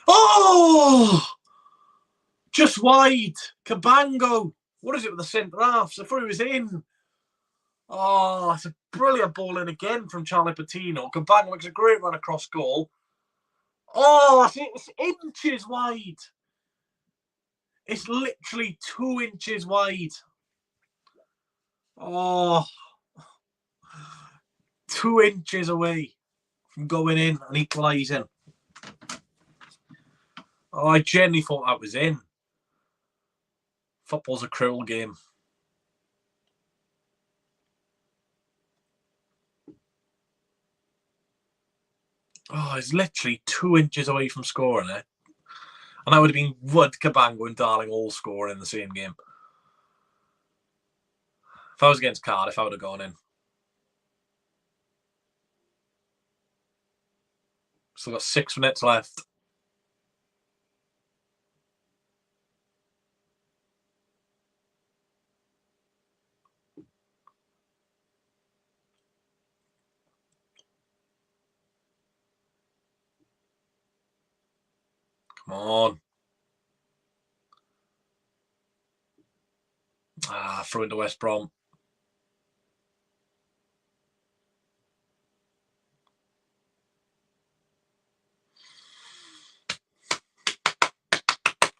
[SPEAKER 1] Oh! Just wide. Cabango. What is it with the centre half? So thought he was in. Oh, it's a brilliant ball in again from Charlie Patino. Cabango makes a great run across goal. Oh, it's inches wide. It's literally 2 inches wide. Oh, 2 inches away from going in and equalising. Oh, I genuinely thought that was in. Football's a cruel game. Oh, it's literally 2 inches away from scoring it. And that would have been Wood, Cabango and Darling all scoring in the same game. If I was against Cardiff, I would have gone in. Still got 6 minutes left. Come on. Throw into West Brom.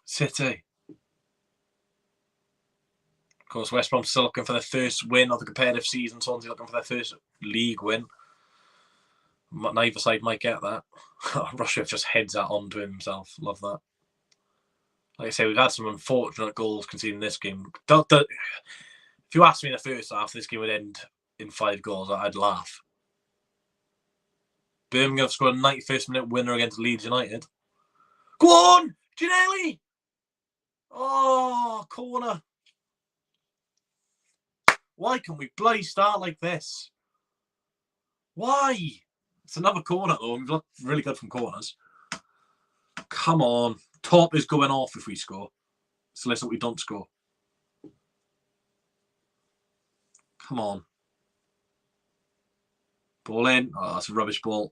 [SPEAKER 1] City. Of course, West Brom still looking for their first win of the competitive season. Swansea looking for their first league win. Neither side might get that. Rushworth just heads that onto himself. Love that. Like I say, we've had some unfortunate goals conceded in this game. If you asked me in the first half, this game would end in 5 goals, I'd laugh. Birmingham have scored a 91st minute winner against Leeds United. Go on! Ginelli! Oh, corner. Why can we bloody start like this? Why? It's another corner, though. We've looked really good from corners. Come on. Top is going off if we score. So let's hope we don't score. Come on. Ball in. Oh, that's a rubbish ball.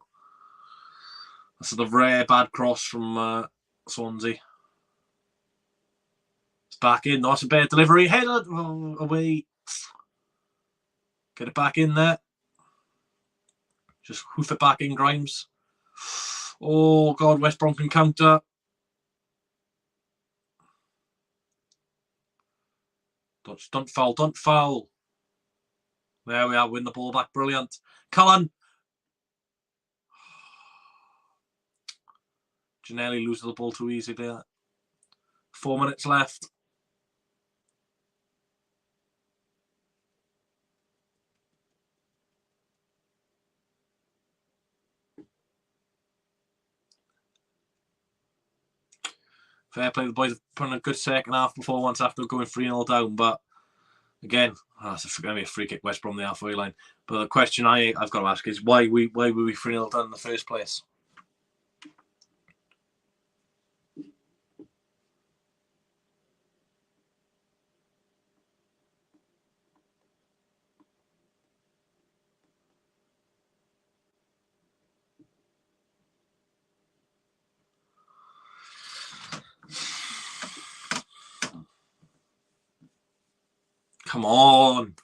[SPEAKER 1] That's the rare bad cross from Swansea. It's back in. That's a better delivery. Header away. Get it back in there. Just hoof it back in, Grimes. Oh, God, West Brom can counter. Don't foul, don't foul. There we are, win the ball back. Brilliant. Cullen. Janelli loses the ball too easy there. 4 minutes left. Fair play, the boys have put in a good second half performance after going 3-0 down, but again, it's going to be a free kick West Brom the halfway line. But the question I've got to ask is why were we 3-0 down in the first place? Come on.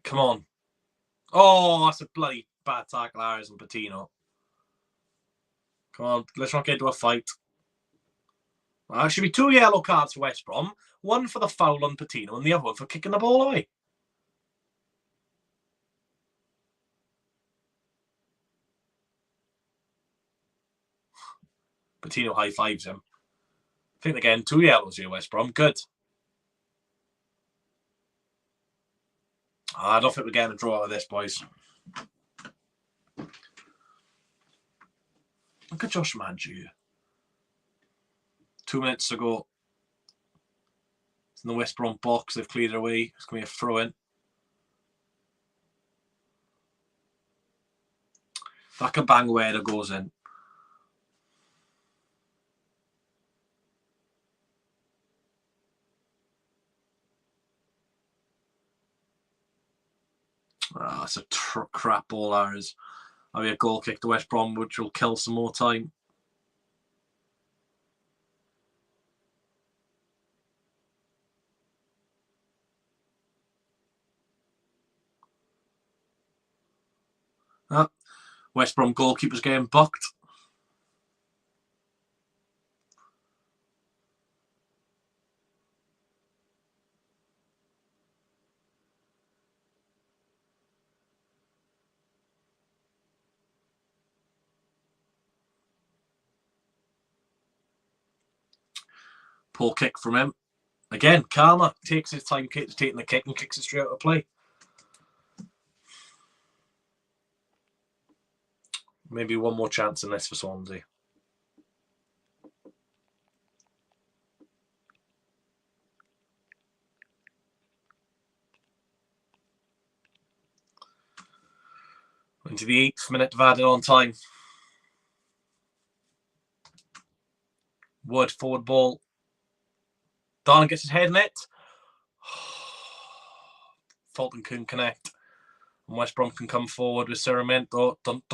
[SPEAKER 1] Come on. Oh, that's a bloody bad tackle, Harris and Patino. Come on, let's not get into a fight. Well, there should be 2 yellow cards for West Brom. One for the foul on Patino and the other one for kicking the ball away. Patino high-fives him. I think again, 2 yellows here, West Brom. Good. I don't think we're getting a draw out of this, boys. Look at Josh Manju. 2 minutes to go. It's in the West Brom box. They've cleared it away. It's going to be a throw-in. That can bang where it goes in. That's a crap ball, that is. I'll be a goal kick to West Brom, which will kill some more time. West Brom goalkeeper's getting bucked. Poor kick from him. Again, Karma takes his time taking the kick and kicks it straight out of play. Maybe one more chance in this for Swansea. Into the 8th minute of added on time. Wood, forward ball. Darling gets his head in it. Fulton couldn't connect. And West Brom can come forward with Ceramento. Don't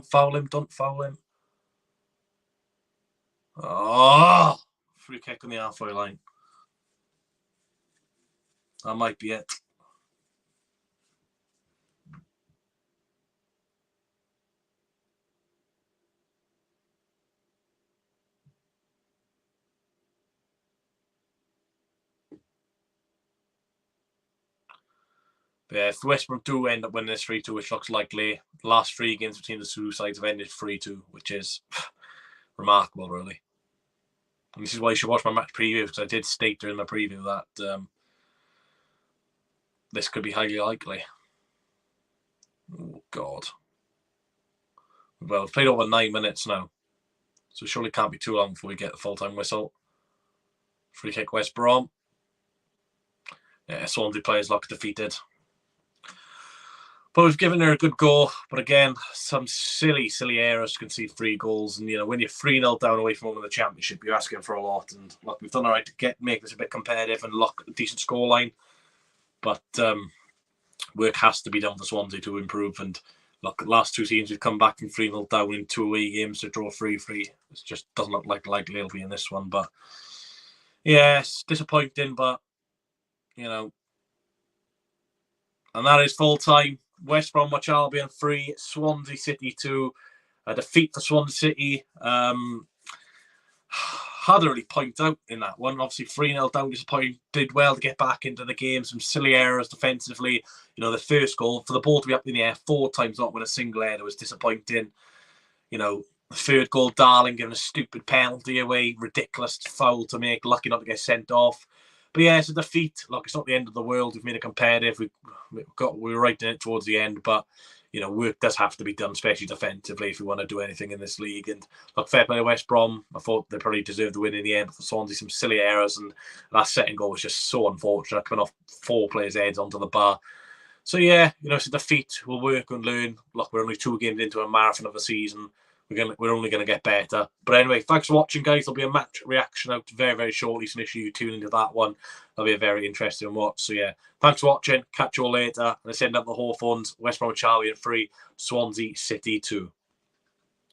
[SPEAKER 1] foul him. Don't foul him. Oh! Free kick on the halfway line. That might be it. But yeah, if West Brom do end up winning this 3-2, which looks likely, the last 3 games between the two sides have ended 3-2, which is remarkable, really. And this is why you should watch my match preview, because I did state during my preview that this could be highly likely. Oh, God. Well, we've played over 9 minutes now, so surely it can't be too long before we get the full-time whistle. Free kick West Brom. Yeah, Swansea players look defeated. But we've given her a good go. But again, some silly errors to concede 3 goals. And, you know, when you're 3-0 down away from winning the championship, you're asking for a lot. And, look, we've done all right to make this a bit competitive and look a decent scoreline. But work has to be done for Swansea to improve. And, look, the last 2 teams we've come back from 3-0 down in 2 away games to draw 3-3. It just doesn't look like likely it'll be in this one. But, yes, disappointing. But And that is full time. West Brom, Albion 3, Swansea City 2. A defeat for Swansea City. Hard to really point out in that one. Obviously, 3-0 down, disappointed. Did well to get back into the game. Some silly errors defensively. The first goal, for the ball to be up in the air 4 times, not with a single header, was disappointing. The third goal, Darling giving a stupid penalty away. Ridiculous foul to make. Lucky not to get sent off. But yeah, it's a defeat. Look, it's not the end of the world. We've made it competitive. We were right in it towards the end, but work does have to be done, especially defensively, if we want to do anything in this league. And look, fair play to West Brom. I thought they probably deserved the win in the end. For Swansea, some silly errors, and that second goal was just so unfortunate, coming off 4 players' heads onto the bar. So yeah, it's a defeat. We'll work and learn. Look, we're only 2 games into a marathon of a season. We're only going to get better. But anyway, thanks for watching, guys. There'll be a match reaction out very, very shortly, so make sure you tune into that one. That'll be a very interesting watch. So yeah, thanks for watching. Catch you all later. And I send up the Hawthorns, West Brom, Albion 3, Swansea City 2.